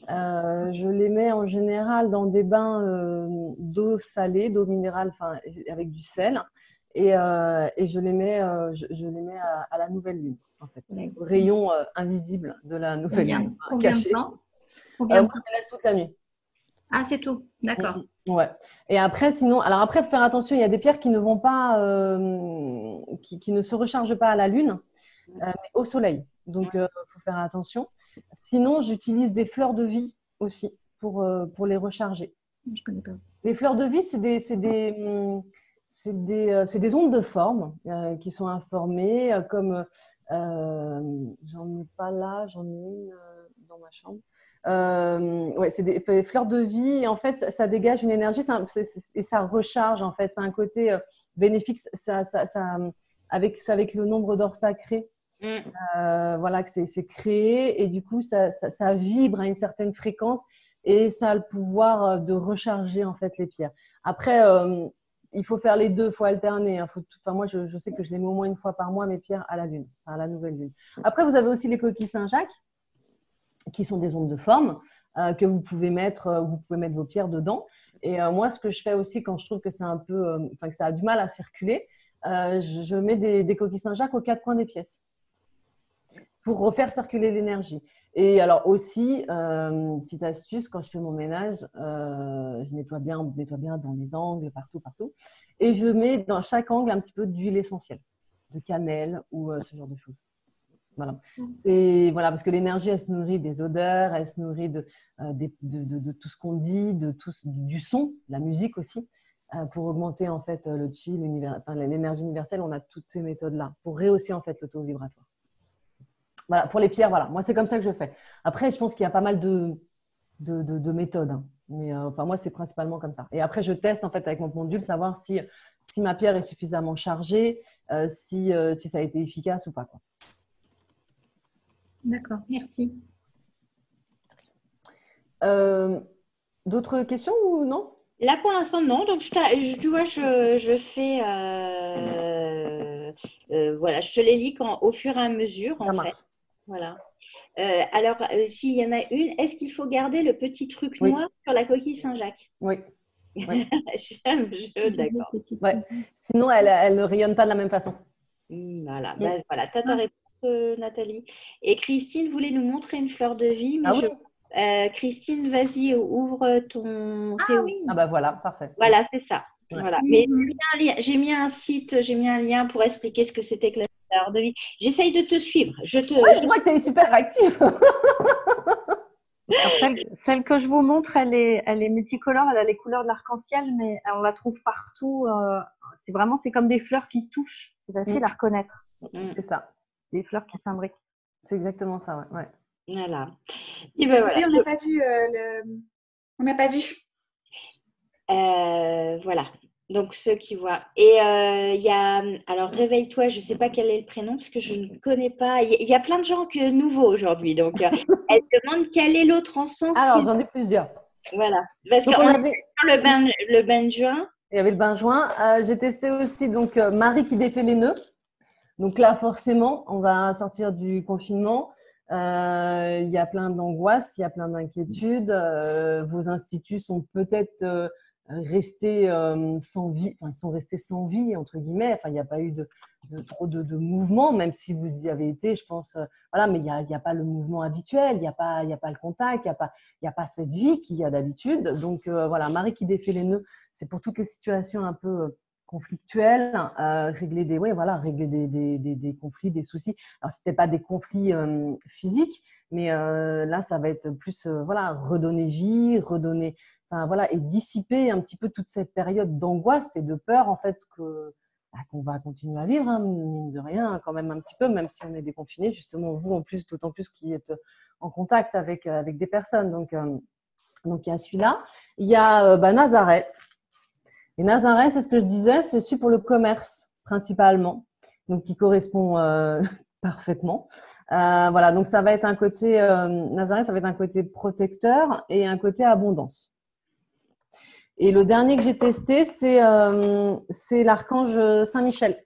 Je les mets en général dans des bains d'eau salée, d'eau minérale, avec du sel. Et je les mets, à la nouvelle lune, en fait. Au rayon invisible de la nouvelle lune. Combien de temps? Moi, je les laisse toute la nuit. Ah, c'est tout. D'accord. Ouais. Et après, sinon, alors après, il faut faire attention, il y a des pierres qui ne vont pas, qui ne se rechargent pas à la lune, mais au soleil. Donc, il faut faire attention. Sinon, j'utilise des fleurs de vie aussi pour les recharger. Je connais pas. Les fleurs de vie, c'est des ondes de forme qui sont informées, comme j'en ai pas là, j'en ai une dans ma chambre. Ouais, c'est des fleurs de vie. Et en fait, ça dégage une énergie et ça recharge. En fait, c'est un côté bénéfique. Avec le nombre d'or sacré, voilà, que c'est créé. Et du coup, ça vibre à une certaine fréquence et ça a le pouvoir de recharger en fait les pierres. Après, il faut faire les deux, il faut alterner. Moi, je sais que je les mets au moins une fois par mois, mes pierres à la lune, à la nouvelle lune. Après, vous avez aussi les coquilles Saint-Jacques, qui sont des ondes de forme que vous pouvez mettre vos pierres dedans. Et moi, ce que je fais aussi quand je trouve que c'est un peu, que ça a du mal à circuler, je mets des coquilles Saint-Jacques aux quatre coins des pièces pour refaire circuler l'énergie. Et alors aussi, petite astuce, quand je fais mon ménage, je nettoie bien dans les angles, partout. Et je mets dans chaque angle un petit peu d'huile essentielle, de cannelle ou ce genre de choses. Voilà. Parce que l'énergie, elle se nourrit des odeurs, elle se nourrit de tout ce qu'on dit, du son, la musique aussi, pour augmenter en fait le chi, l'énergie universelle. On a toutes ces méthodes-là pour rehausser en fait le taux vibratoire. Voilà, pour les pierres, voilà. Moi, c'est comme ça que je fais. Après, je pense qu'il y a pas mal de méthodes, hein. Mais moi, c'est principalement comme ça. Et après, je teste en fait avec mon pendule, savoir si ma pierre est suffisamment chargée, si ça a été efficace ou pas, quoi. D'accord, merci. D'autres questions ou non? Là, pour l'instant, non. Donc, tu vois, je fais… voilà, je te les lis au fur et à mesure, en fait. Voilà. Alors, s'il y en a une, est-ce qu'il faut garder le petit truc noir sur la coquille Saint-Jacques? Oui. J'aime le jeu, d'accord. Ouais. Sinon, elle ne rayonne pas de la même façon. Voilà, voilà. Tu as ta réponse, Nathalie. Et Christine voulait nous montrer une fleur de vie. Mais Christine, vas-y, ouvre ton… Ah bah voilà, parfait. Voilà, c'est ça. Ouais. Voilà. Mais j'ai mis un site, j'ai mis un lien pour expliquer ce que c'était que la fleur de vie. J'essaye de te suivre. Je vois que tu es super active. Après, celle que je vous montre, elle est multicolore, elle a les couleurs de l'arc-en-ciel, mais on la trouve partout. C'est comme des fleurs qui se touchent. C'est facile à reconnaître. C'est ça. Des fleurs qui s'imbriquent. C'est exactement ça, ouais. Voilà. Et ben voilà. On n'a pas vu On n'a pas vu. Voilà. Donc, ceux qui voient. Et il y a… Alors, réveille-toi, je ne sais pas quel est le prénom parce que je ne connais pas. Il y a plein de gens nouveaux aujourd'hui. Donc, elle demande quel est l'autre encens. Alors, j'en ai plusieurs. Voilà. Parce qu'on avait le bain de juin. Il y avait le bain de juin. J'ai testé aussi donc Marie qui défait les nœuds. Donc là, forcément, on va sortir du confinement. Il y a plein d'angoisses, il y a plein d'inquiétudes. Vos instituts sont peut-être restés sans vie, enfin, ils sont restés sans vie, entre guillemets. Enfin, il n'y a pas eu trop de mouvement, même si vous y avez été, je pense. Voilà, mais il y a pas le mouvement habituel, il n'y a pas le contact, il y a pas cette vie qu'il y a d'habitude. Donc voilà, Marie qui défait les nœuds, c'est pour toutes les situations un peu conflictuelles, régler des conflits, des soucis. Alors, ce n'était pas des conflits physiques, mais là, ça va être plus voilà, redonner vie, enfin, voilà, et dissiper un petit peu toute cette période d'angoisse et de peur en fait qu'on va continuer à vivre, hein, mine de rien, quand même un petit peu, même si on est déconfiné, justement, vous en plus, d'autant plus qui êtes en contact avec des personnes. Donc, il y a celui-là. Il y a Nazareth. Et Nazareth, c'est ce que je disais, c'est celui pour le commerce, principalement, donc qui correspond parfaitement. Voilà, donc ça va être un côté, Nazareth, ça va être un côté protecteur et un côté abondance. Et le dernier que j'ai testé, c'est l'archange Saint-Michel.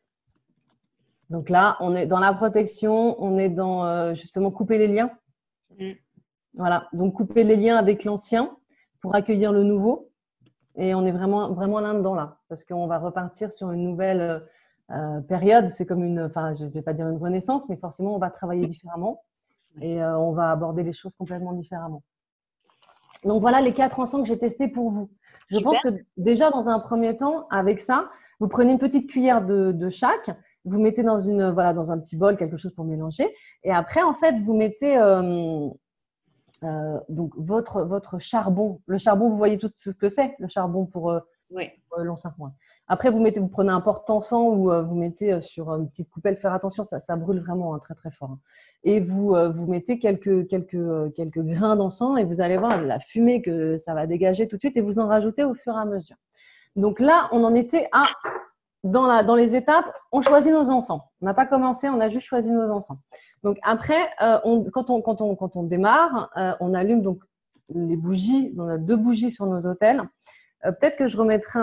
Donc là, on est dans la protection, on est dans justement couper les liens. Voilà, donc couper les liens avec l'ancien pour accueillir le nouveau. Et on est vraiment là-dedans, là, parce qu'on va repartir sur une nouvelle période. C'est comme enfin, je ne vais pas dire une renaissance, mais forcément, on va travailler différemment et on va aborder les choses complètement différemment. Donc voilà les 4 encens que j'ai testés pour vous. Je pense que déjà, dans un premier temps, avec ça, vous prenez une petite cuillère de chaque, vous mettez dans un petit bol quelque chose pour mélanger. Et après, en fait, vous mettez donc votre charbon. Le charbon, vous voyez tout ce que c'est, le charbon pour l'encens. Après, vous prenez un porte-encens ou vous mettez sur une petite coupelle. Faire attention, ça brûle vraiment très très fort. Et vous mettez quelques grains d'encens et vous allez voir la fumée que ça va dégager tout de suite et vous en rajoutez au fur et à mesure. Donc là, on en était dans les étapes, on choisit nos encens. On n'a pas commencé, on a juste choisi nos encens. Donc après, quand on démarre, on allume donc les bougies. On a 2 bougies sur nos autels. Peut-être que je remettrai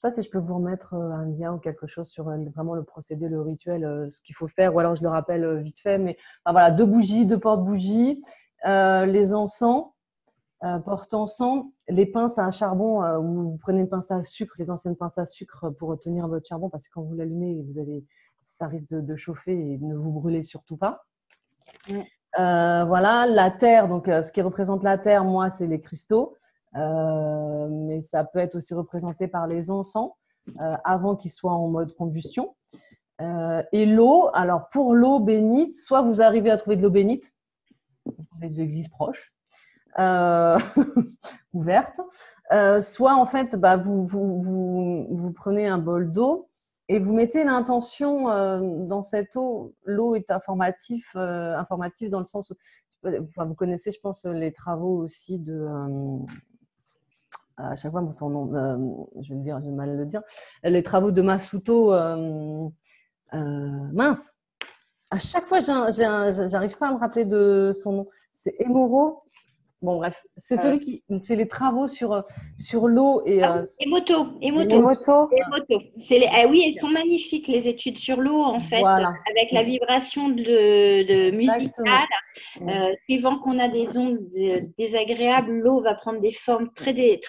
je ne sais pas si je peux vous remettre un lien ou quelque chose sur vraiment le procédé, le rituel, ce qu'il faut faire, ou alors je le rappelle vite fait. Mais enfin, voilà, 2 bougies, 2 porte-bougies, les encens, porte-encens, les pinces à charbon, où vous prenez une pince à sucre, les anciennes pinces à sucre pour tenir votre charbon, parce que quand vous l'allumez, ça risque de chauffer et ne vous brûlez surtout pas. Voilà, la terre, donc ce qui représente la terre, moi, c'est les cristaux. Mais ça peut être aussi représenté par les encens avant qu'ils soient en mode combustion. Et l'eau, alors pour l'eau bénite, soit vous arrivez à trouver de l'eau bénite, des églises proches, ouvertes, soit en fait vous prenez un bol d'eau et vous mettez l'intention dans cette eau. L'eau est informative dans le sens où vous connaissez, je pense, les travaux aussi à chaque fois, ton nom, je vais mal le dire, les travaux de Masuto, mince, à chaque fois, j'arrive pas à me rappeler de son nom. C'est Emoro. Bon, bref, c'est c'est les travaux sur l'eau et… Emoto. Oui, elles sont magnifiques, les études sur l'eau, en fait, voilà. Avec la vibration de musicale. Suivant qu'on a des ondes désagréables, l'eau va prendre des formes très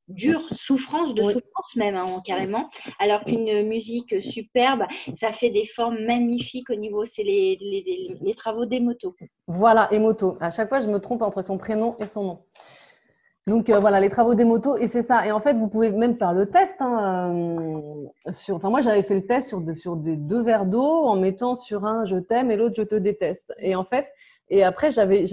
dures, souffrance même, hein, carrément. Alors qu'une musique superbe, ça fait des formes magnifiques au niveau, c'est les travaux d'Emoto. Voilà, Emoto. À chaque fois, je me trompe entre son prénom et son nom. Donc, voilà, les travaux d'Emoto, et c'est ça. Et en fait, vous pouvez même faire le test. Moi, j'avais fait le test sur des 2 verres d'eau en mettant sur un « je t'aime » et l'autre « je te déteste ». Et en fait, et après, j'avais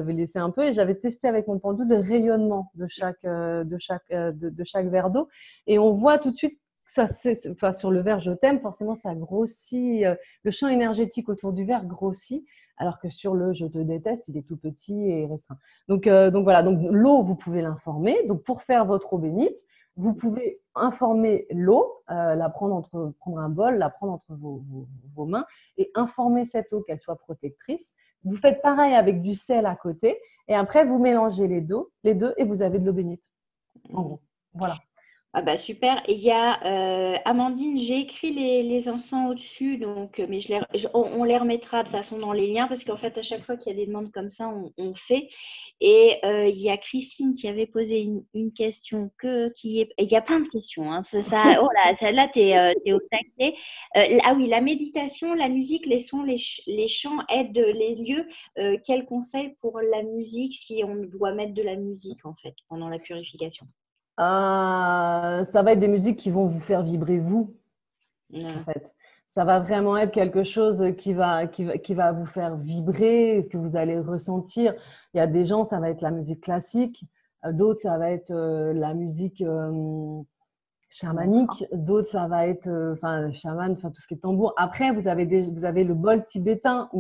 laissé un peu et j'avais testé avec mon pendule le rayonnement de chaque verre d'eau. Et on voit tout de suite que sur le verre « je t'aime », forcément, ça grossit. Le champ énergétique autour du verre grossit. Alors que sur le « je te déteste », il est tout petit et restreint. Donc voilà, donc l'eau, vous pouvez l'informer. Donc pour faire votre eau bénite, vous pouvez informer l'eau, prendre un bol, la prendre entre vos mains et informer cette eau qu'elle soit protectrice. Vous faites pareil avec du sel à côté et après vous mélangez les deux et vous avez de l'eau bénite. En gros, voilà. Ah bah super. Et il y a Amandine, j'ai écrit les encens au-dessus, donc, mais on les remettra de toute façon dans les liens parce qu'en fait, à chaque fois qu'il y a des demandes comme ça, on fait. Et il y a Christine qui avait posé une question il y a plein de questions. Hein, oh là, celle-là, t'es au taquet. Ah oui, la méditation, la musique, les sons, les chants aident les lieux. Quel conseil pour la musique si on doit mettre de la musique en fait pendant la purification? Ça va être des musiques qui vont vous faire vibrer vous, en fait. Ça va vraiment être quelque chose qui va vous faire vibrer, que vous allez ressentir. Il y a des gens, ça va être la musique classique. D'autres, ça va être la musique chamanique. D'autres, ça va être chaman, tout ce qui est tambour. Après, vous avez le bol tibétain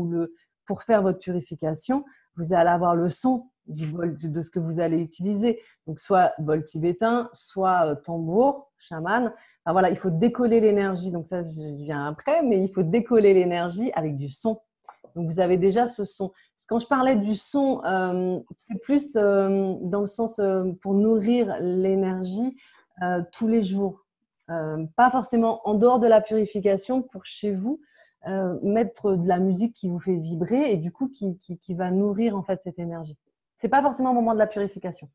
pour faire votre purification, vous allez avoir le son du bol, de ce que vous allez utiliser. Donc, soit bol tibétain, soit tambour, chaman. Enfin, voilà, il faut décoller l'énergie. Donc, ça, je viens après, mais il faut décoller l'énergie avec du son. Donc, vous avez déjà ce son. Quand je parlais du son, c'est plus dans le sens pour nourrir l'énergie tous les jours. Pas forcément en dehors de la purification pour chez vous, mettre de la musique qui vous fait vibrer et du coup qui va nourrir en fait cette énergie. C'est pas forcément au moment de la purification.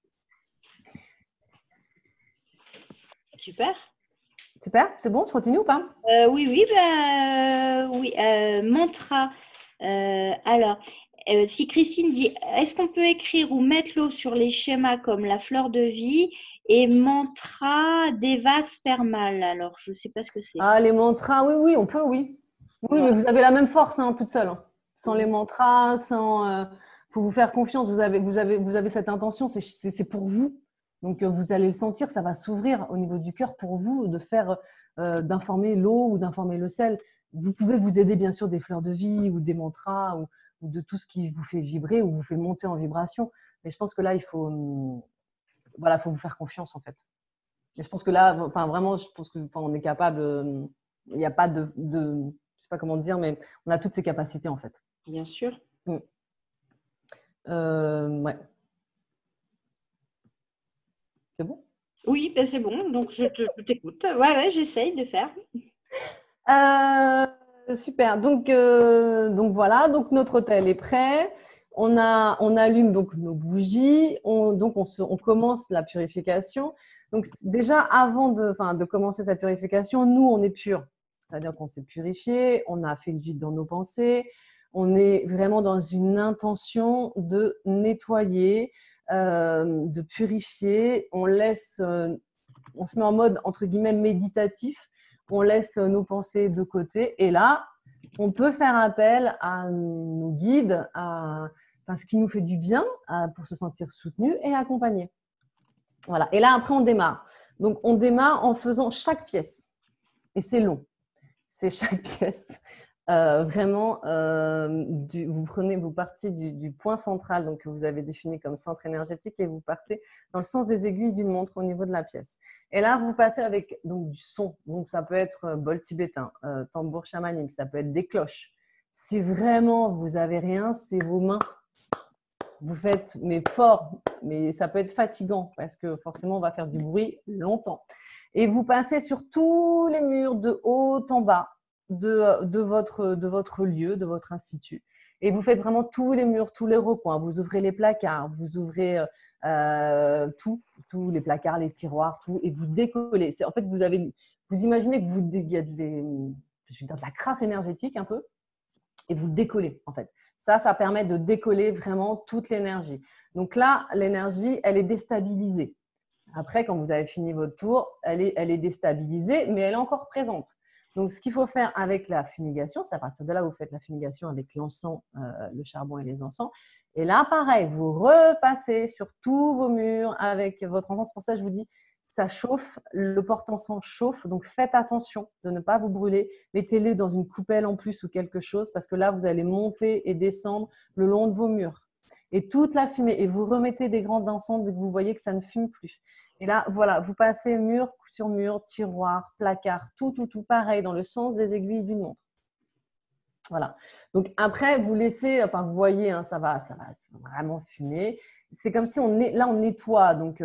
Super. Super, c'est bon, je continue ou pas? Oui, mantra. Alors, si Christine dit, est-ce qu'on peut écrire ou mettre l'eau sur les schémas comme la fleur de vie et mantra Deva Spermal? Alors, je ne sais pas ce que c'est. Ah, les mantras, oui, on peut, oui. Oui, mais vous avez la même force, hein, toute seule. Hein. Sans les mantras, faut vous faire confiance. Vous avez cette intention, c'est pour vous. Donc, vous allez le sentir, ça va s'ouvrir au niveau du cœur pour vous de faire, d'informer l'eau ou d'informer le sel. Vous pouvez vous aider, bien sûr, des fleurs de vie ou des mantras ou de tout ce qui vous fait vibrer ou vous fait monter en vibration. Mais je pense que là, il faut vous faire confiance, en fait. Et je pense que là, vraiment, je pense qu'on est capable. Il n'y a pas je ne sais pas comment dire, mais on a toutes ces capacités, en fait. Bien sûr. Ouais. C'est bon? Oui, ben c'est bon. Donc, je t'écoute. Ouais, j'essaye de faire. Super. Donc voilà. Donc, notre hôtel est prêt. On allume donc nos bougies. On commence la purification. Donc, déjà, avant de commencer cette purification, nous, on est pur. C'est-à-dire qu'on s'est purifié, on a fait le vide dans nos pensées. On est vraiment dans une intention de nettoyer, de purifier. On se met en mode, entre guillemets, méditatif. On laisse nos pensées de côté. Et là, on peut faire appel à nos guides, à ce qui nous fait du bien, pour se sentir soutenu et accompagné. Voilà. Et là, après, on démarre. Donc, on démarre en faisant chaque pièce. Et c'est long. C'est chaque pièce. Vraiment, vous partez du point central donc, que vous avez défini comme centre énergétique et vous partez dans le sens des aiguilles d'une montre au niveau de la pièce. Et là, vous passez avec donc, du son. Donc, ça peut être bol tibétain, tambour chamanique, ça peut être des cloches. Si vraiment vous n'avez rien, c'est vos mains. Vous faites, mais fort, mais ça peut être fatigant parce que forcément, on va faire du bruit longtemps. Et vous passez sur tous les murs de haut en bas de votre lieu, de votre institut. Et vous faites vraiment tous les murs, tous les recoins. Vous ouvrez les placards, vous ouvrez tous les placards, les tiroirs, tout, et vous décollez. En fait, vous imaginez que il y a de la crasse énergétique un peu, et vous décollez en fait. Ça permet de décoller vraiment toute l'énergie. Donc là, l'énergie, elle est déstabilisée. Après, quand vous avez fini votre tour, elle est déstabilisée, mais elle est encore présente. Donc, ce qu'il faut faire avec la fumigation, c'est à partir de là où vous faites la fumigation avec l'encens, le charbon et les encens. Et là, pareil, vous repassez sur tous vos murs avec votre encens. C'est pour ça que je vous dis, ça chauffe, le porte-encens chauffe. Donc, faites attention de ne pas vous brûler. Mettez-le dans une coupelle en plus ou quelque chose parce que là, vous allez monter et descendre le long de vos murs. Et toute la fumée, et vous remettez des grains d'encens dès que vous voyez que ça ne fume plus. Et là, voilà, vous passez mur sur mur, tiroir, placard, tout pareil, dans le sens des aiguilles d'une montre. Voilà. Donc après, vous laissez, vous voyez, hein, ça va vraiment fumer. C'est comme si on nettoie. Donc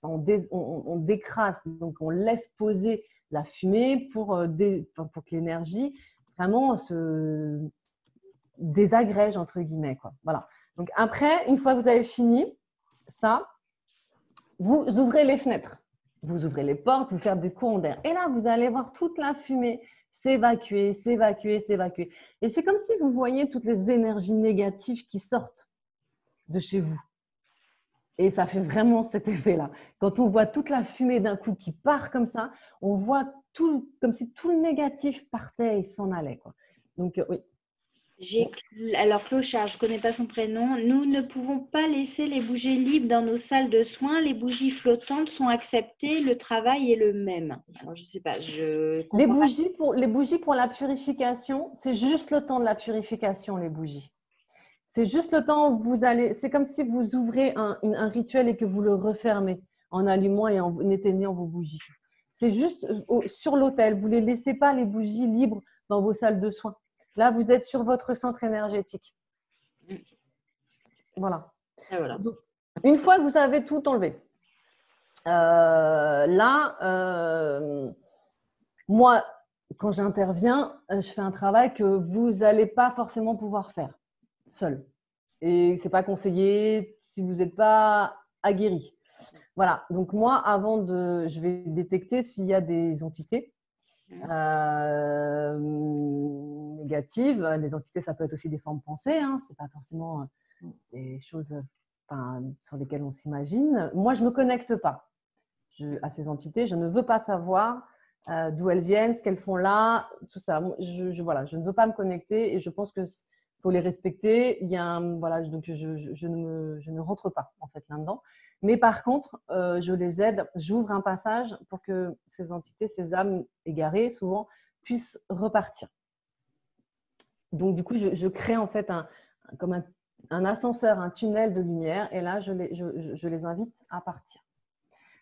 on décrasse, donc on laisse poser la fumée pour que l'énergie vraiment se désagrège, entre guillemets, quoi. Voilà. Donc après, une fois que vous avez fini ça, vous ouvrez les fenêtres, vous ouvrez les portes, vous faites des courants d'air. Et là, vous allez voir toute la fumée s'évacuer, s'évacuer, s'évacuer. Et c'est comme si vous voyiez toutes les énergies négatives qui sortent de chez vous. Et ça fait vraiment cet effet-là. Quand on voit toute la fumée d'un coup qui part comme ça, on voit tout, comme si tout le négatif partait et s'en allait, quoi. Donc, oui. Alors, Clochard, je ne connais pas son prénom. Nous ne pouvons pas laisser les bougies libres dans nos salles de soins. Les bougies flottantes sont acceptées. Le travail est le même. Alors, je ne sais pas. Les bougies pour la purification, c'est juste le temps de la purification, les bougies. C'est juste le temps où vous allez… C'est comme si vous ouvrez un rituel et que vous le refermez en allumant et en éteignant vos bougies. C'est juste sur l'autel. Vous ne les laissez pas, les bougies libres, dans vos salles de soins. Là, vous êtes sur votre centre énergétique. Voilà. Et voilà. Donc, une fois que vous avez tout enlevé, moi, quand j'interviens, je fais un travail que vous n'allez pas forcément pouvoir faire seul. Et ce n'est pas conseillé si vous n'êtes pas aguerri. Voilà. Donc, moi, je vais détecter s'il y a des entités négatives. Des entités, ça peut être aussi des formes pensées, hein. Ce n'est pas forcément des choses sur lesquelles on s'imagine. Moi, je ne me connecte pas à ces entités. Je ne veux pas savoir d'où elles viennent, ce qu'elles font là, tout ça. Je ne veux pas me connecter et je pense qu'il faut les respecter. Donc je ne rentre pas en fait là-dedans. Mais par contre, je les aide, j'ouvre un passage pour que ces entités, ces âmes égarées, souvent, puissent repartir. Donc, du coup, je crée en fait comme un ascenseur, un tunnel de lumière. Et là, je les invite à partir.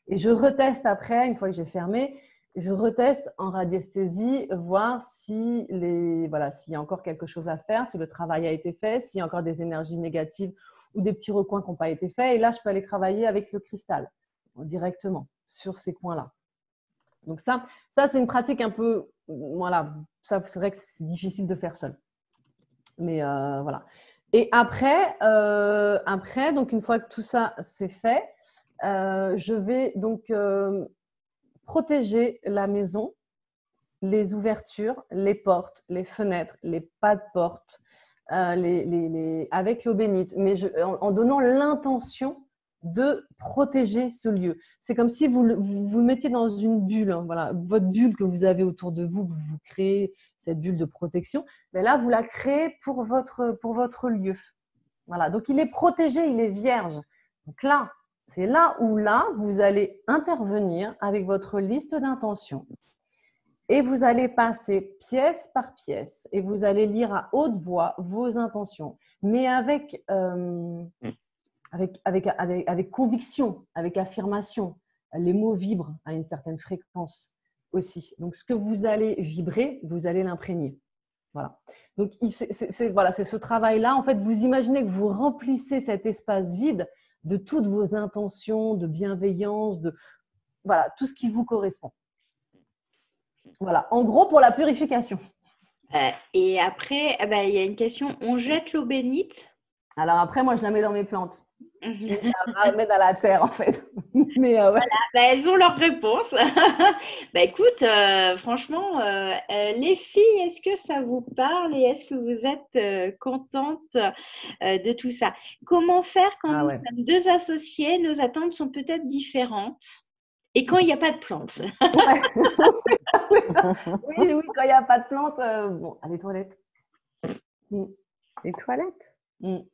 Et je reteste après, une fois que j'ai fermé, je reteste en radiesthésie, voir s'il y a encore quelque chose à faire, si le travail a été fait, s'il y a encore des énergies négatives ou des petits recoins qui n'ont pas été faits. Et là, je peux aller travailler avec le cristal directement sur ces coins-là. Donc ça c'est une pratique un peu… Voilà, ça, c'est vrai que c'est difficile de faire seul. Mais voilà. Et après, donc une fois que tout ça c'est fait, je vais donc protéger la maison, les ouvertures, les portes, les fenêtres, les pas de porte, avec l'eau bénite, mais en donnant l'intention de protéger ce lieu. C'est comme si vous mettiez dans une bulle, hein, voilà, votre bulle que vous avez autour de vous, que vous créez cette bulle de protection, mais là, vous la créez pour votre lieu. Voilà, donc il est protégé, il est vierge. Donc là, c'est là où vous allez intervenir avec votre liste d'intentions. Et vous allez passer pièce par pièce et vous allez lire à haute voix vos intentions, mais avec conviction, avec affirmation. Les mots vibrent à une certaine fréquence aussi. Donc, ce que vous allez vibrer, vous allez l'imprégner. Voilà. Donc, c'est ce travail-là. En fait, vous imaginez que vous remplissez cet espace vide de toutes vos intentions, de bienveillance, tout ce qui vous correspond. Voilà, en gros pour la purification. Et après, il y a une question. On jette l'eau bénite? Alors après, moi, je la mets dans mes plantes. Je la mets dans la terre, en fait. Mais, ouais. Voilà, elles ont leur réponse. Écoute, franchement, les filles, est-ce que ça vous parle et est-ce que vous êtes contentes de tout ça? Comment faire quand nous sommes deux associés? Nos attentes sont peut-être différentes. Et quand il n'y a pas de plantes. Oui, quand il n'y a pas de plantes, les toilettes. Les toilettes?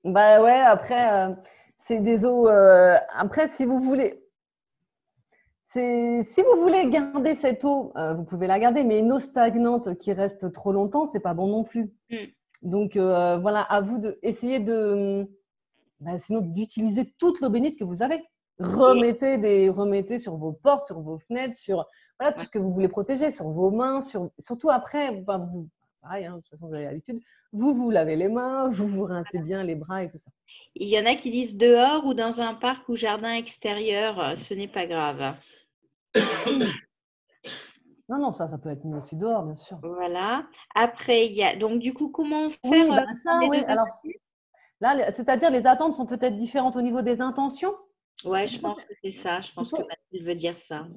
Après, c'est des eaux… après, si vous voulez garder cette eau, vous pouvez la garder, mais une eau stagnante qui reste trop longtemps, ce n'est pas bon non plus. Donc, à vous d'essayer sinon d'utiliser toute l'eau bénite que vous avez. Remettez sur vos portes, sur vos fenêtres, sur tout ce que vous voulez protéger, sur vos mains, surtout après, pareil, hein, de toute façon, vous avez l'habitude. Vous lavez les mains, vous vous rincez bien les bras et tout ça. Il y en a qui disent dehors ou dans un parc ou jardin extérieur, ce n'est pas grave. Non, ça peut être mis aussi dehors, bien sûr. Voilà. Après, il y a donc du coup, comment faire Oui, ça, les oui. deux Alors là, c'est-à-dire les attentes sont peut-être différentes au niveau des intentions. Ouais, je pense que c'est ça. Je pense que Mathilde veut dire ça.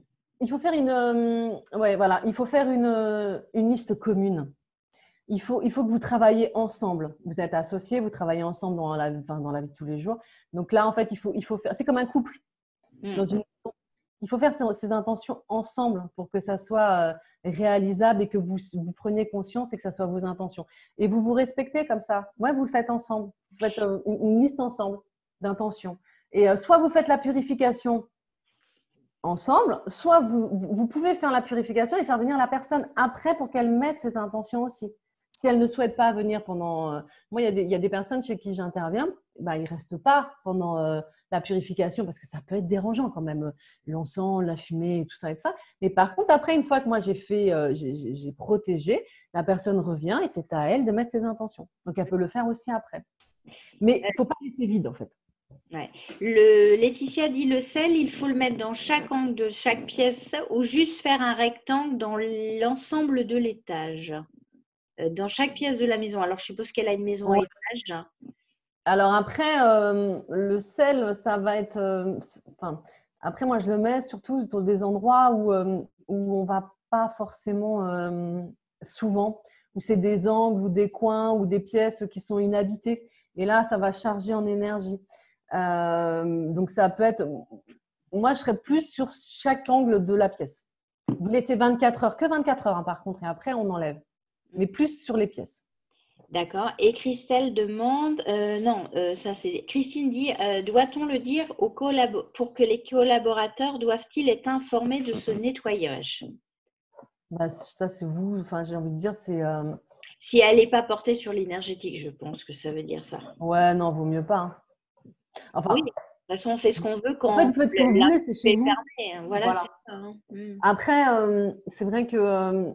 Il faut faire il faut faire une liste commune. Il faut que vous travaillez ensemble. Vous êtes associés, vous travaillez ensemble dans la vie de tous les jours. Donc là, en fait, il faut faire. C'est comme un couple dans une maison. Il faut faire ces intentions ensemble pour que ça soit réalisable et que vous preniez conscience et que ça soit vos intentions. Et vous vous respectez comme ça. Ouais, vous le faites ensemble. Vous faites une liste ensemble d'intentions. Et soit vous faites la purification ensemble, soit vous pouvez faire la purification et faire venir la personne après pour qu'elle mette ses intentions aussi. Si elle ne souhaite pas venir pendant… moi, il y a des personnes chez qui j'interviens, ils ne restent pas pendant la purification parce que ça peut être dérangeant quand même, l'encens, la fumée, tout ça et tout ça. Mais par contre, après, une fois que moi j'ai protégé, la personne revient et c'est à elle de mettre ses intentions. Donc, elle peut le faire aussi après. Mais il ne faut pas laisser vide en fait. Ouais. Laetitia dit le sel, il faut le mettre dans chaque angle de chaque pièce ou juste faire un rectangle dans l'ensemble de l'étage. Dans chaque pièce de la maison. Alors, je suppose qu'elle a une maison à étage. Alors après, le sel, ça va être… après, moi, je le mets surtout dans des endroits où on ne va pas forcément souvent, où c'est des angles ou des coins ou des pièces qui sont inhabitées. Et là, ça va charger en énergie. Donc, ça peut être… Moi, je serais plus sur chaque angle de la pièce. Vous laissez 24 heures, que 24 heures par contre, et après, on enlève. Mais plus sur les pièces. D'accord. Et Christelle demande… ça c'est… Christine dit, doit-on le dire pour que les collaborateurs doivent-ils être informés de ce nettoyage? Ça, c'est vous. Enfin, j'ai envie de dire, c'est… Si elle n'est pas portée sur l'énergétique, je pense que ça veut dire ça. Ouais, non, vaut mieux pas. Hein. Enfin, oui, de toute façon, on fait ce qu'on veut quand… En fait, vous faites ce que vous voulez, c'est chez vous. Fermé. Voilà. C'est ça. Hein. Après, c'est vrai que…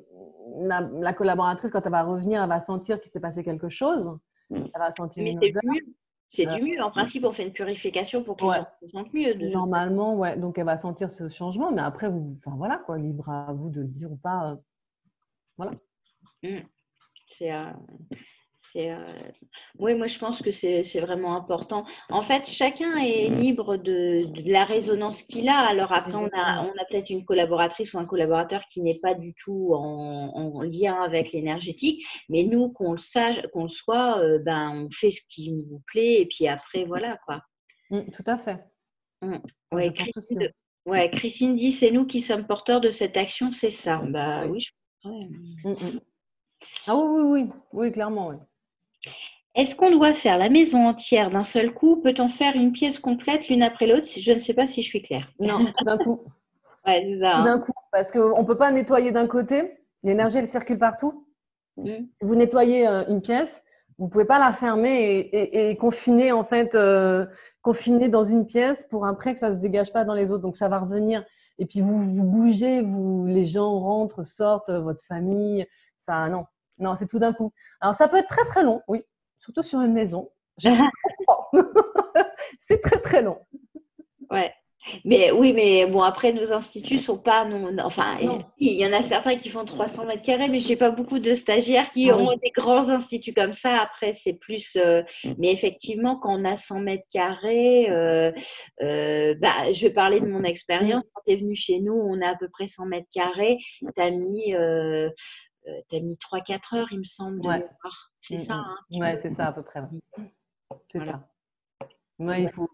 la collaboratrice, quand elle va revenir, elle va sentir qu'il s'est passé quelque chose. Elle va sentir une odeur. C'est du mieux. En principe, on fait une purification pour que les gens se sentent mieux. Normalement, ouais. Donc, elle va sentir ce changement. Mais après, voilà, quoi, libre à vous de le dire ou pas. Voilà. Oui, moi je pense que c'est vraiment important. En fait, chacun est libre de la résonance qu'il a. Alors après, on a peut-être une collaboratrice ou un collaborateur qui n'est pas du tout en lien avec l'énergétique, mais nous, qu'on le sache, qu'on le soit, on fait ce qui nous plaît et puis après, voilà quoi. Tout à fait. Christine dit, c'est nous qui sommes porteurs de cette action, c'est ça. Oui, je pense. Ah oui, clairement, oui. Est-ce qu'on doit faire la maison entière d'un seul coup? Peut-on faire une pièce complète l'une après l'autre? Je ne sais pas si je suis claire. Non, tout d'un coup. Ouais, c'est ça. Tout d'un coup, parce qu'on ne peut pas nettoyer d'un côté. L'énergie, elle circule partout. Si vous nettoyez une pièce, vous ne pouvez pas la fermer et confiner, en fait, confiner dans une pièce pour après que ça ne se dégage pas dans les autres. Donc, ça va revenir. Et puis, vous bougez, les gens rentrent, sortent, votre famille. Ça, non, c'est tout d'un coup. Alors, ça peut être très, très long, oui. Surtout sur une maison. C'est très, très long. Ouais. Mais bon, après, nos instituts sont pas… non. Il y en a certains qui font 300 mètres carrés, mais je n'ai pas beaucoup de stagiaires qui ont des grands instituts comme ça. Après, c'est plus… mais effectivement, quand on a 100 mètres carrés, je vais parler de mon expérience. Quand tu es venu chez nous, on a à peu près 100 mètres carrés. Tu as mis… 3-4 heures, il me semble, de mémoire. C'est ça, hein? Ouais, c'est ça à peu près. C'est ça. Ouais, il faut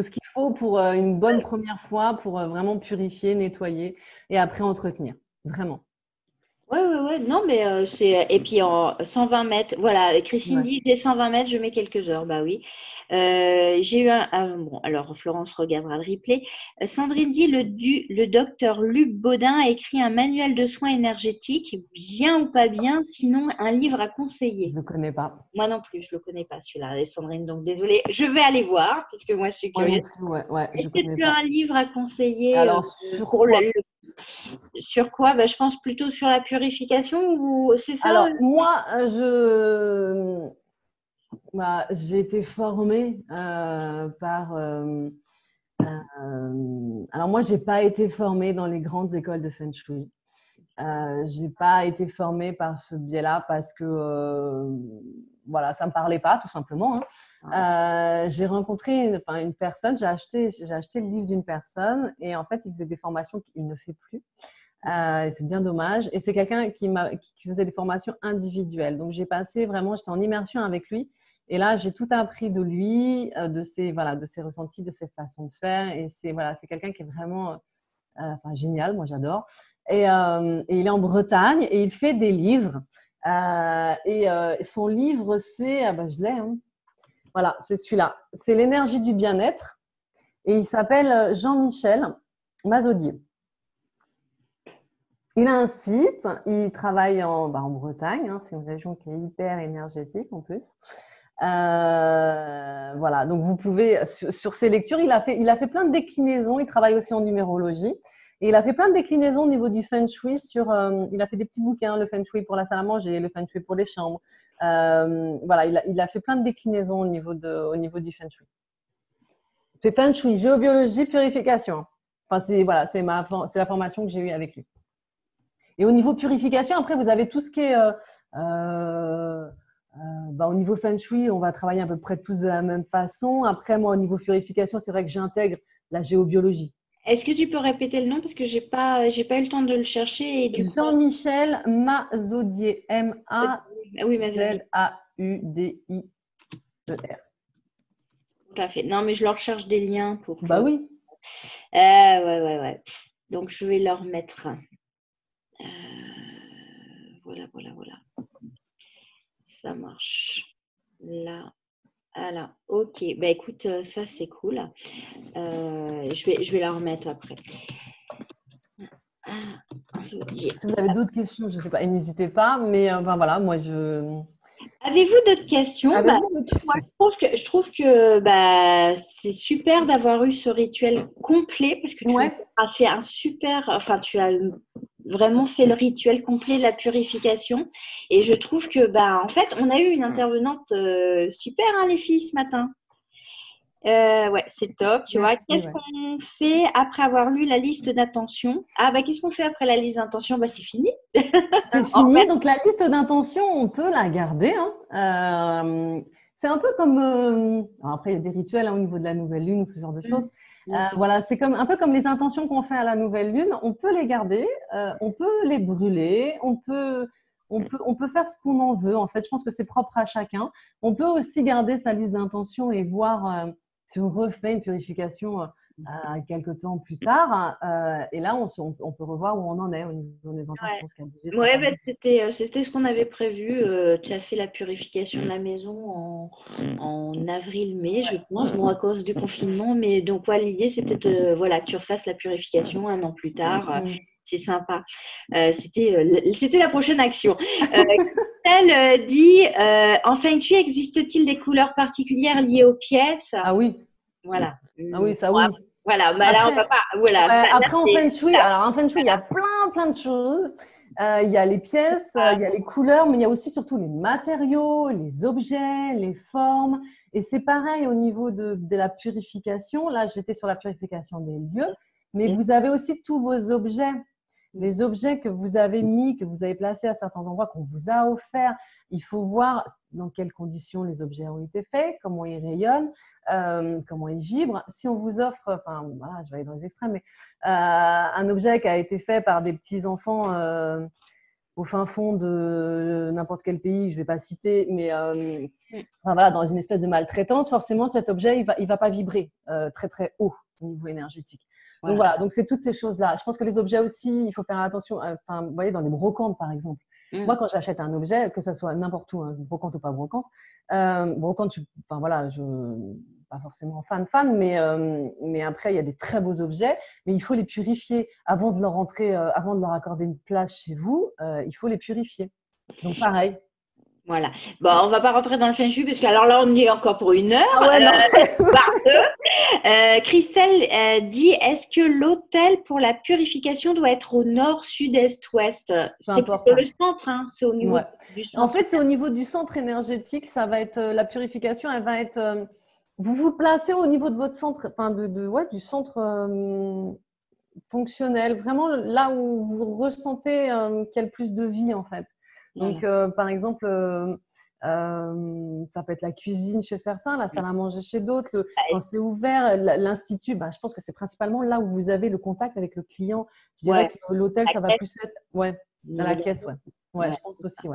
ce qu'il faut pour une bonne première fois, pour vraiment purifier, nettoyer et après entretenir. Vraiment. Ouais. Non, mais c'est… Et puis, en 120 mètres, voilà, Christine dit, j'ai 120 mètres, je mets quelques heures. Bah oui. J'ai eu bon, alors Florence regardera le replay. Sandrine dit, le docteur Luc Baudin a écrit un manuel de soins énergétiques, bien ou pas bien, sinon un livre à conseiller. Je ne le connais pas. Moi non plus, je ne le connais pas celui-là, Sandrine, donc désolée. Je vais aller voir, puisque moi je suis curieuse. Ouais, je Est-ce connais que tu pas. as un livre à conseiller Alors, sur quoi? Je pense plutôt sur la purification ou c'est ça? Alors, moi, j'ai été formée par… alors, moi, je n'ai pas été formée dans les grandes écoles de Feng Shui. Je n'ai pas été formée par ce biais-là parce que voilà, ça ne me parlait pas, tout simplement. J'ai rencontré une personne, j'ai acheté le livre d'une personne et en fait, il faisait des formations qu'il ne fait plus. C'est bien dommage. Et c'est quelqu'un qui faisait des formations individuelles. Donc, j'étais en immersion avec lui. Et là, j'ai tout appris de lui, de ses ressentis, de ses façons de faire. Et c'est quelqu'un qui est vraiment génial. Moi, j'adore. Et il est en Bretagne et il fait des livres. Son livre, c'est… je l'ai. Voilà, c'est celui-là. C'est l'énergie du bien-être. Et il s'appelle Jean-Michel Mazaudier. Il a un site. Il travaille en Bretagne. C'est une région qui est hyper énergétique en plus. Voilà, donc vous pouvez, sur ses lectures, il a fait plein de déclinaisons. Il travaille aussi en numérologie. Et il a fait plein de déclinaisons au niveau du Feng Shui. Il a fait des petits bouquins, le Feng Shui pour la salle à manger, le Feng Shui pour les chambres. Voilà, il a fait plein de déclinaisons au niveau du Feng Shui. C'est Feng Shui, géobiologie, purification. C'est la formation que j'ai eue avec lui. Et au niveau purification, après, vous avez tout ce qui est… au niveau Feng Shui, on va travailler à peu près tous de la même façon. Après, moi, au niveau purification, c'est vrai que j'intègre la géobiologie. Est-ce que tu peux répéter le nom parce que j'ai pas eu le temps de le chercher et Jean-Michel Mazaudier, Mazaudier. Tout à fait. Non, mais je leur cherche des liens pour… oui. Ouais. Donc, je vais leur mettre… Voilà. Ça marche. Là. Voilà, ok. Écoute, ça c'est cool. Je vais la remettre après. Si vous avez d'autres questions, je ne sais pas, n'hésitez pas. Mais voilà, moi je… Avez-vous d'autres questions? Moi, je trouve que c'est super d'avoir eu ce rituel complet parce que tu as fait un super… Enfin, tu as vraiment fait le rituel complet de la purification. Et je trouve que, en fait, on a eu une intervenante super, les filles, ce matin. C'est top, tu vois. Qu'est-ce qu'on fait après avoir lu la liste d'intentions? Qu'est-ce qu'on fait après la liste d'intentions? C'est fini. C'est fini. Donc, la liste d'intentions, on peut la garder. C'est un peu comme… après, il y a des rituels au niveau de la nouvelle lune ou ce genre de choses. Voilà, c'est un peu comme les intentions qu'on fait à la nouvelle lune. On peut les garder, on peut les brûler, on peut faire ce qu'on en veut. En fait, je pense que c'est propre à chacun. On peut aussi garder sa liste d'intentions et voir si on refait une purification quelques temps plus tard. Et là, on peut revoir où on en est au niveau des intentions. C'était ce qu'on avait prévu. Tu as fait la purification de la maison en avril-mai, je pense, à cause du confinement. Mais donc, l'idée, c'était que tu refasses la purification un an plus tard. C'est sympa. C'était la prochaine action. Elle dit, en Feng Shui, existe-t-il des couleurs particulières liées aux pièces? Ah oui. Voilà. Ah oui, ça oui. Voilà, là, on va pas… Voilà, après, en Feng Shui, il y a plein de choses. Il y a les pièces, il y a les couleurs, mais il y a aussi surtout les matériaux, les objets, les formes. Et c'est pareil au niveau de la purification. Là, j'étais sur la purification des lieux, mais vous avez aussi tous vos objets. Les objets que vous avez mis, que vous avez placés à certains endroits, qu'on vous a offerts. Il faut voir dans quelles conditions les objets ont été faits, comment ils rayonnent, comment ils vibrent. Si on vous offre, je vais aller dans les extrêmes, mais un objet qui a été fait par des petits-enfants au fin fond de n'importe quel pays, je ne vais pas citer, mais dans une espèce de maltraitance, forcément, cet objet, il va pas vibrer très, très haut au niveau énergétique. Donc voilà, donc c'est toutes ces choses-là. Je pense que les objets aussi, il faut faire attention. Vous voyez, dans les brocantes, par exemple. Moi, quand j'achète un objet, que ce soit n'importe où, brocante ou pas brocante, je pas forcément fan, mais après, il y a des très beaux objets, mais il faut les purifier. Avant de leur accorder une place chez vous, il faut les purifier. Donc pareil. Voilà. Bon, on va pas rentrer dans le feng shui parce que alors là, on y est encore pour 1 heure. Ah ouais, non. Par 2. Christelle dit, est-ce que l'hôtel pour la purification doit être au nord, sud, est, ouest? C'est importe. plutôt le centre, hein. C'est au niveau Ouais. du centre. En fait, c'est au niveau du centre énergétique. Ça va être la purification. Elle va être. Vous vous placez au niveau de votre centre, enfin du centre fonctionnel, vraiment là où vous ressentez qu'il y a le plus de vie en fait. Donc, par exemple, ça peut être la cuisine chez certains, la salle à manger chez d'autres. Quand c'est ouvert, l'institut, je pense que c'est principalement là où vous avez le contact avec le client. Je dirais que l'hôtel, ça va plus être dans la caisse. Ouais, je pense aussi.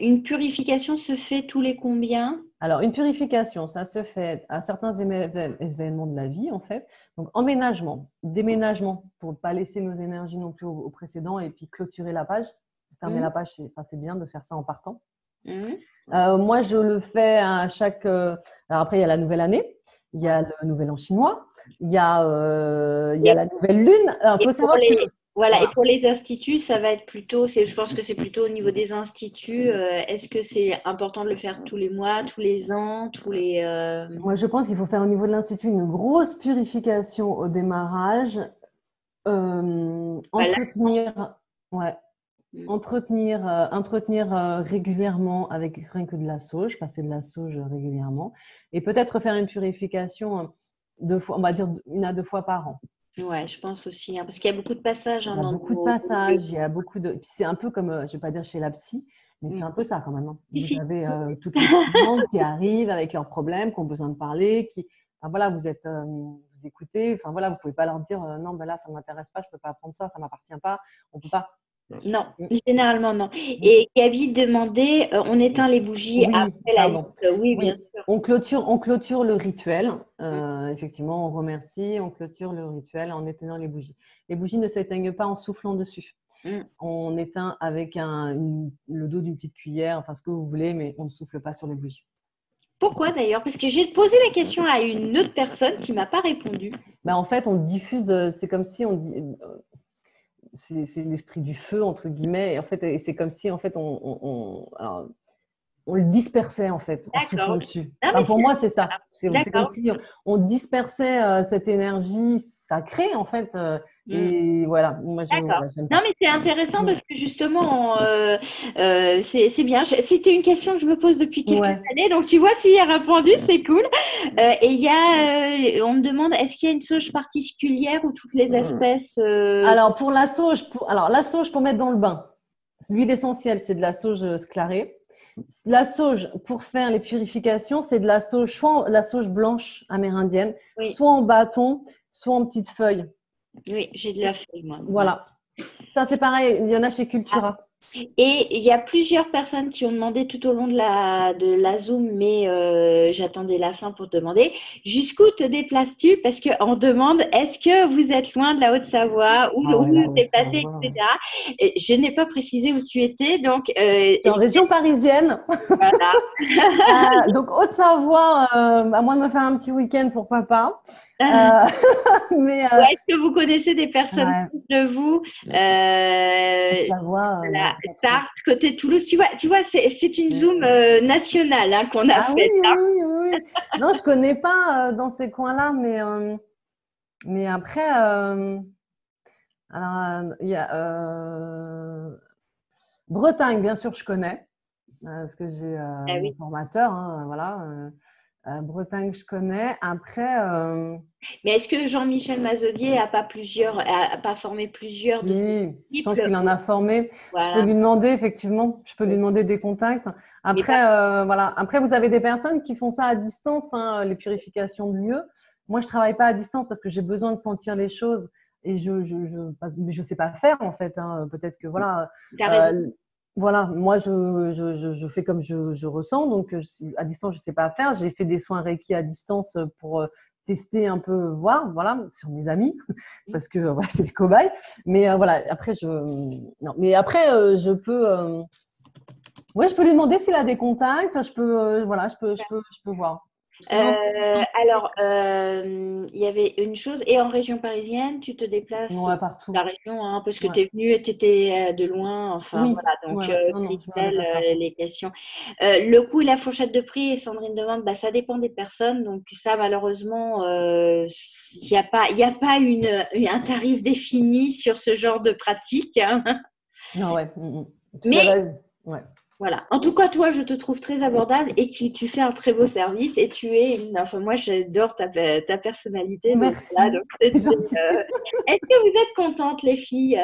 Une purification se fait tous les combien? Alors, une purification, ça se fait à certains événements de la vie, en fait. Donc, emménagement, déménagement, pour ne pas laisser nos énergies non plus au précédent et puis clôturer la page. Fermer la page, c'est bien de faire ça en partant. Moi, je le fais à chaque… alors après, il y a la nouvelle année, il y a le nouvel an chinois, il y a la nouvelle lune. Il faut savoir que… Voilà, et pour les instituts, ça va être plutôt, je pense que c'est plutôt au niveau des instituts. Est-ce que c'est important de le faire tous les mois, tous les ans, Moi, je pense qu'il faut faire au niveau de l'institut une grosse purification au démarrage, entretenir régulièrement avec rien que de la sauge, passer de la sauge régulièrement, et peut-être faire une purification 2 fois, on va dire 1 à 2 fois par an. Ouais, je pense aussi, parce qu'il y a beaucoup de passages. Il y a beaucoup de passages, il y a beaucoup de… Puis c'est un peu comme, je ne vais pas dire chez la psy, mais c'est un peu ça quand même. Vous avez toutes les clientes qui arrivent avec leurs problèmes, qui ont besoin de parler, voilà, vous écoutez, enfin voilà, vous ne pouvez pas leur dire non, là, ça ne m'intéresse pas, je ne peux pas apprendre ça, ça ne m'appartient pas, on ne peut pas. Non, généralement non. Et Gaby demandait, on éteint les bougies après la liste. Oui, bien sûr. On clôture le rituel. Effectivement, on remercie, on clôture le rituel en éteignant les bougies. Les bougies ne s'éteignent pas en soufflant dessus. On éteint avec le dos d'une petite cuillère, enfin ce que vous voulez, mais on ne souffle pas sur les bougies. Pourquoi d'ailleurs? Parce que j'ai posé la question à une autre personne qui ne m'a pas répondu. En fait, on diffuse, c'est comme si on dit… C'est l'esprit du feu, entre guillemets. Et en fait, c'est comme si, en fait, on le dispersait, en fait, en soufflant dessus. Pour moi, c'est ça. C'est comme si on dispersait cette énergie sacrée, en fait. Et voilà. Moi, j'aime pas. Non, mais c'est intéressant parce que justement, c'est bien. C'était une question que je me pose depuis quelques années. Donc, tu vois, tu y as répondu, c'est cool. Et on me demande, est-ce qu'il y a une sauge particulière ou toutes les espèces Alors, pour la sauge, la sauge pour mettre dans le bain, l'huile essentielle, c'est de la sauge sclarée. La sauge pour faire les purifications, c'est de la sauge, soit la sauge blanche amérindienne, soit en bâton, soit en petites feuilles. Oui, j'ai de la feuille, moi. Voilà. Ça, c'est pareil, il y en a chez Cultura. Et il y a plusieurs personnes qui ont demandé tout au long de la Zoom, mais j'attendais la fin pour te demander jusqu'où te déplaces-tu? Parce qu'on demande, est-ce que vous êtes loin de la Haute-Savoie ou où t'es passé, etc. Et je n'ai pas précisé où tu étais, donc… en région parisienne. Voilà. Donc Haute-Savoie, à moins de me faire un petit week-end pour papa. Mais est-ce que vous connaissez des personnes de vous Savoie, Tartes, côté Toulouse, tu vois, c'est une Zoom nationale qu'on a faite. Oui. Non, je connais pas dans ces coins-là, mais après, alors il y a Bretagne, bien sûr, je connais parce que j'ai mon formateur, voilà. Bretagne, je connais. Après. Mais est-ce que Jean-Michel Mazodier n'a pas formé plusieurs de ses équipes? Je pense qu'il en a formé. Voilà. Je peux lui demander, effectivement, lui demander des contacts. Après, voilà. Après, vous avez des personnes qui font ça à distance, les purifications de lieux. Moi, je ne travaille pas à distance parce que j'ai besoin de sentir les choses et je sais pas faire, en fait. Peut-être que, voilà. Tu as raison. Voilà, moi je fais comme je ressens, donc à distance je ne sais pas faire. J'ai fait des soins Reiki à distance pour tester un peu, voir, voilà, sur mes amis, parce que voilà, c'est des cobayes. Mais voilà, après je peux lui demander s'il a des contacts. Je peux voir. Alors, il y avait une chose, et en région parisienne, tu te déplaces Ouais, partout. la région, hein, parce que Ouais. tu es venue, tu étais de loin, enfin Oui, voilà, donc ouais, ouais. Non, non, je me Christelle, déplace partout. les questions. Le coût et la fourchette de prix, et Sandrine demande, bah, ça dépend des personnes, donc ça malheureusement, il y a pas un tarif défini sur ce genre de pratique, hein. Non, ouais. Puis ça Mais va. Ouais. voilà. En tout cas, toi, je te trouve très abordable et tu fais un très beau service et tu es enfin, moi, j'adore ta personnalité. Donc, voilà, Merci. donc C'est gentil. est-ce que vous êtes contentes, les filles,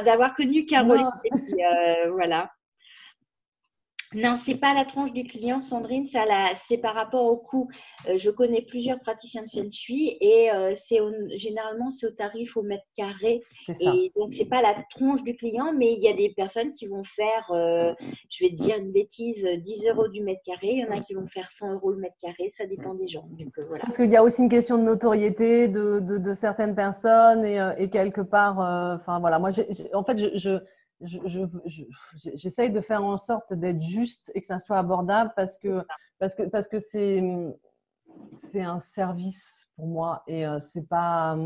d'avoir connu Caroline? Non. Et puis, voilà. Non, c'est pas la tranche du client, Sandrine, c'est par rapport au coût. Je connais plusieurs praticiens de Feng Shui et généralement, c'est au tarif au mètre carré. C'est ça. Et donc, c'est pas la tronche du client, mais il y a des personnes qui vont faire, je vais te dire une bêtise, 10 euros du mètre carré. Il y en a qui vont faire 100 euros le mètre carré. Ça dépend des gens. Donc, Je voilà. pense qu'il y a aussi une question de notoriété de certaines personnes et quelque part, enfin voilà, moi, en fait, j'essaye de faire en sorte d'être juste et que ça soit abordable parce que c'est un service pour moi et c'est pas,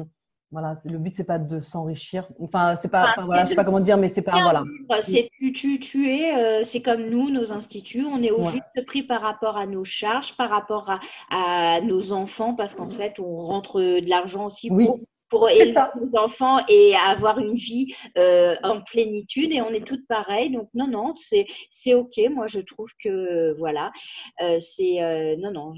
voilà, le but, c'est pas de s'enrichir. Enfin, c'est pas, Enfin, enfin voilà, je sais pas comment dire, mais c'est pas, bien voilà. vivre. Tu es, c'est comme nous, nos instituts, on est au Ouais. juste prix par rapport à nos charges, par rapport à nos enfants, parce qu'en fait, on rentre de l'argent aussi Oui, pour c'est élever ça. nos enfants et avoir une vie en plénitude. Et on est toutes pareilles. Donc, non, non, c'est OK. Moi, je trouve que, voilà, non, non,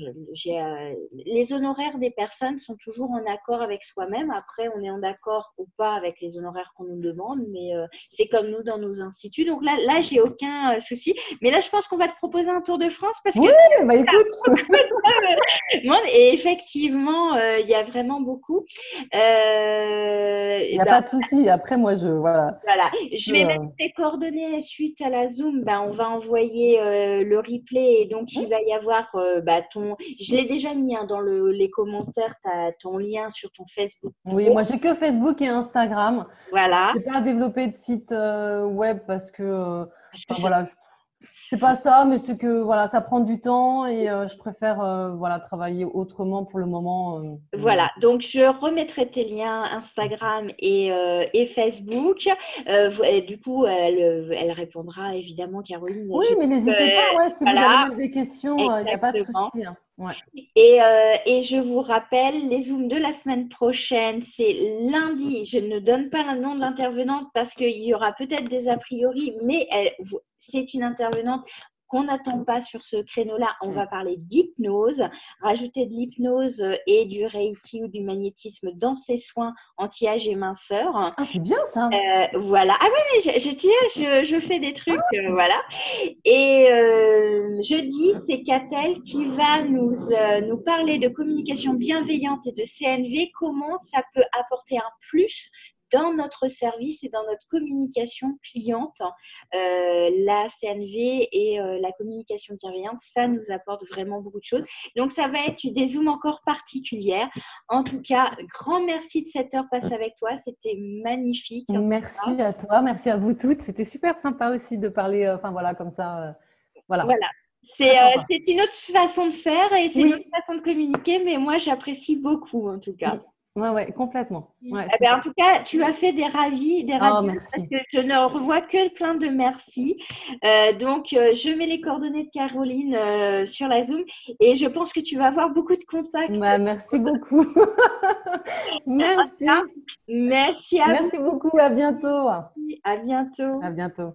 les honoraires des personnes sont toujours en accord avec soi-même. Après, on est en accord ou pas avec les honoraires qu'on nous demande, mais c'est comme nous dans nos instituts. Donc là j'ai aucun souci. Mais là, je pense qu'on va te proposer un tour de France parce que Oui, bah écoute, et effectivement, il y a vraiment beaucoup. il n'y a pas de souci. Après, moi, voilà. Voilà, je vais mettre tes coordonnées suite à la Zoom. Ben, on va envoyer le replay et donc il va y avoir je l'ai déjà mis dans les commentaires, tu as ton lien sur ton Facebook Oui, pro. moi, j'ai que Facebook et Instagram. Voilà. Je n'ai pas développé de site web parce que, Parce que enfin, voilà, c'est pas ça, mais c'est que voilà, ça prend du temps et je préfère voilà, travailler autrement pour le moment. Voilà, donc je remettrai tes liens Instagram et Facebook. Et du coup, elle répondra évidemment, Caroline. Oui, mais n'hésitez pas, ouais, si vous avez Voilà, même des questions, il n'y a pas de exactement. souci. Hein. Ouais. Et je vous rappelle, les Zooms de la semaine prochaine, c'est lundi. Je ne donne pas le nom de l'intervenante parce qu'il y aura peut-être des a priori, mais c'est une intervenante qu'on n'attend pas sur ce créneau-là. On va parler d'hypnose, rajouter de l'hypnose et du Reiki ou du magnétisme dans ses soins anti-âge et minceur. Ah, c'est bien ça. Voilà. Ah oui, mais je fais des trucs, voilà. Et jeudi, c'est Catel qui va nous parler de communication bienveillante et de CNV, comment ça peut apporter un plus dans notre service et dans notre communication cliente. La CNV et la communication bienveillante, ça nous apporte vraiment beaucoup de choses. Donc, ça va être des Zooms encore particulières. En tout cas, grand merci de cette heure passée avec toi. C'était magnifique. Merci à toi, merci à vous toutes. C'était super sympa aussi de parler, enfin voilà, comme ça. Voilà. C'est une autre façon de faire et c'est une autre Oui. façon de communiquer, mais moi, j'apprécie beaucoup en tout cas. Ouais, complètement. Ouais, en tout cas, tu as fait des ravis, merci. parce que je ne revois que plein de merci. Donc, je mets les coordonnées de Caroline sur la Zoom et je pense que tu vas avoir beaucoup de contacts. Merci beaucoup. Merci. Merci à vous. Merci beaucoup. À bientôt. À bientôt. À bientôt.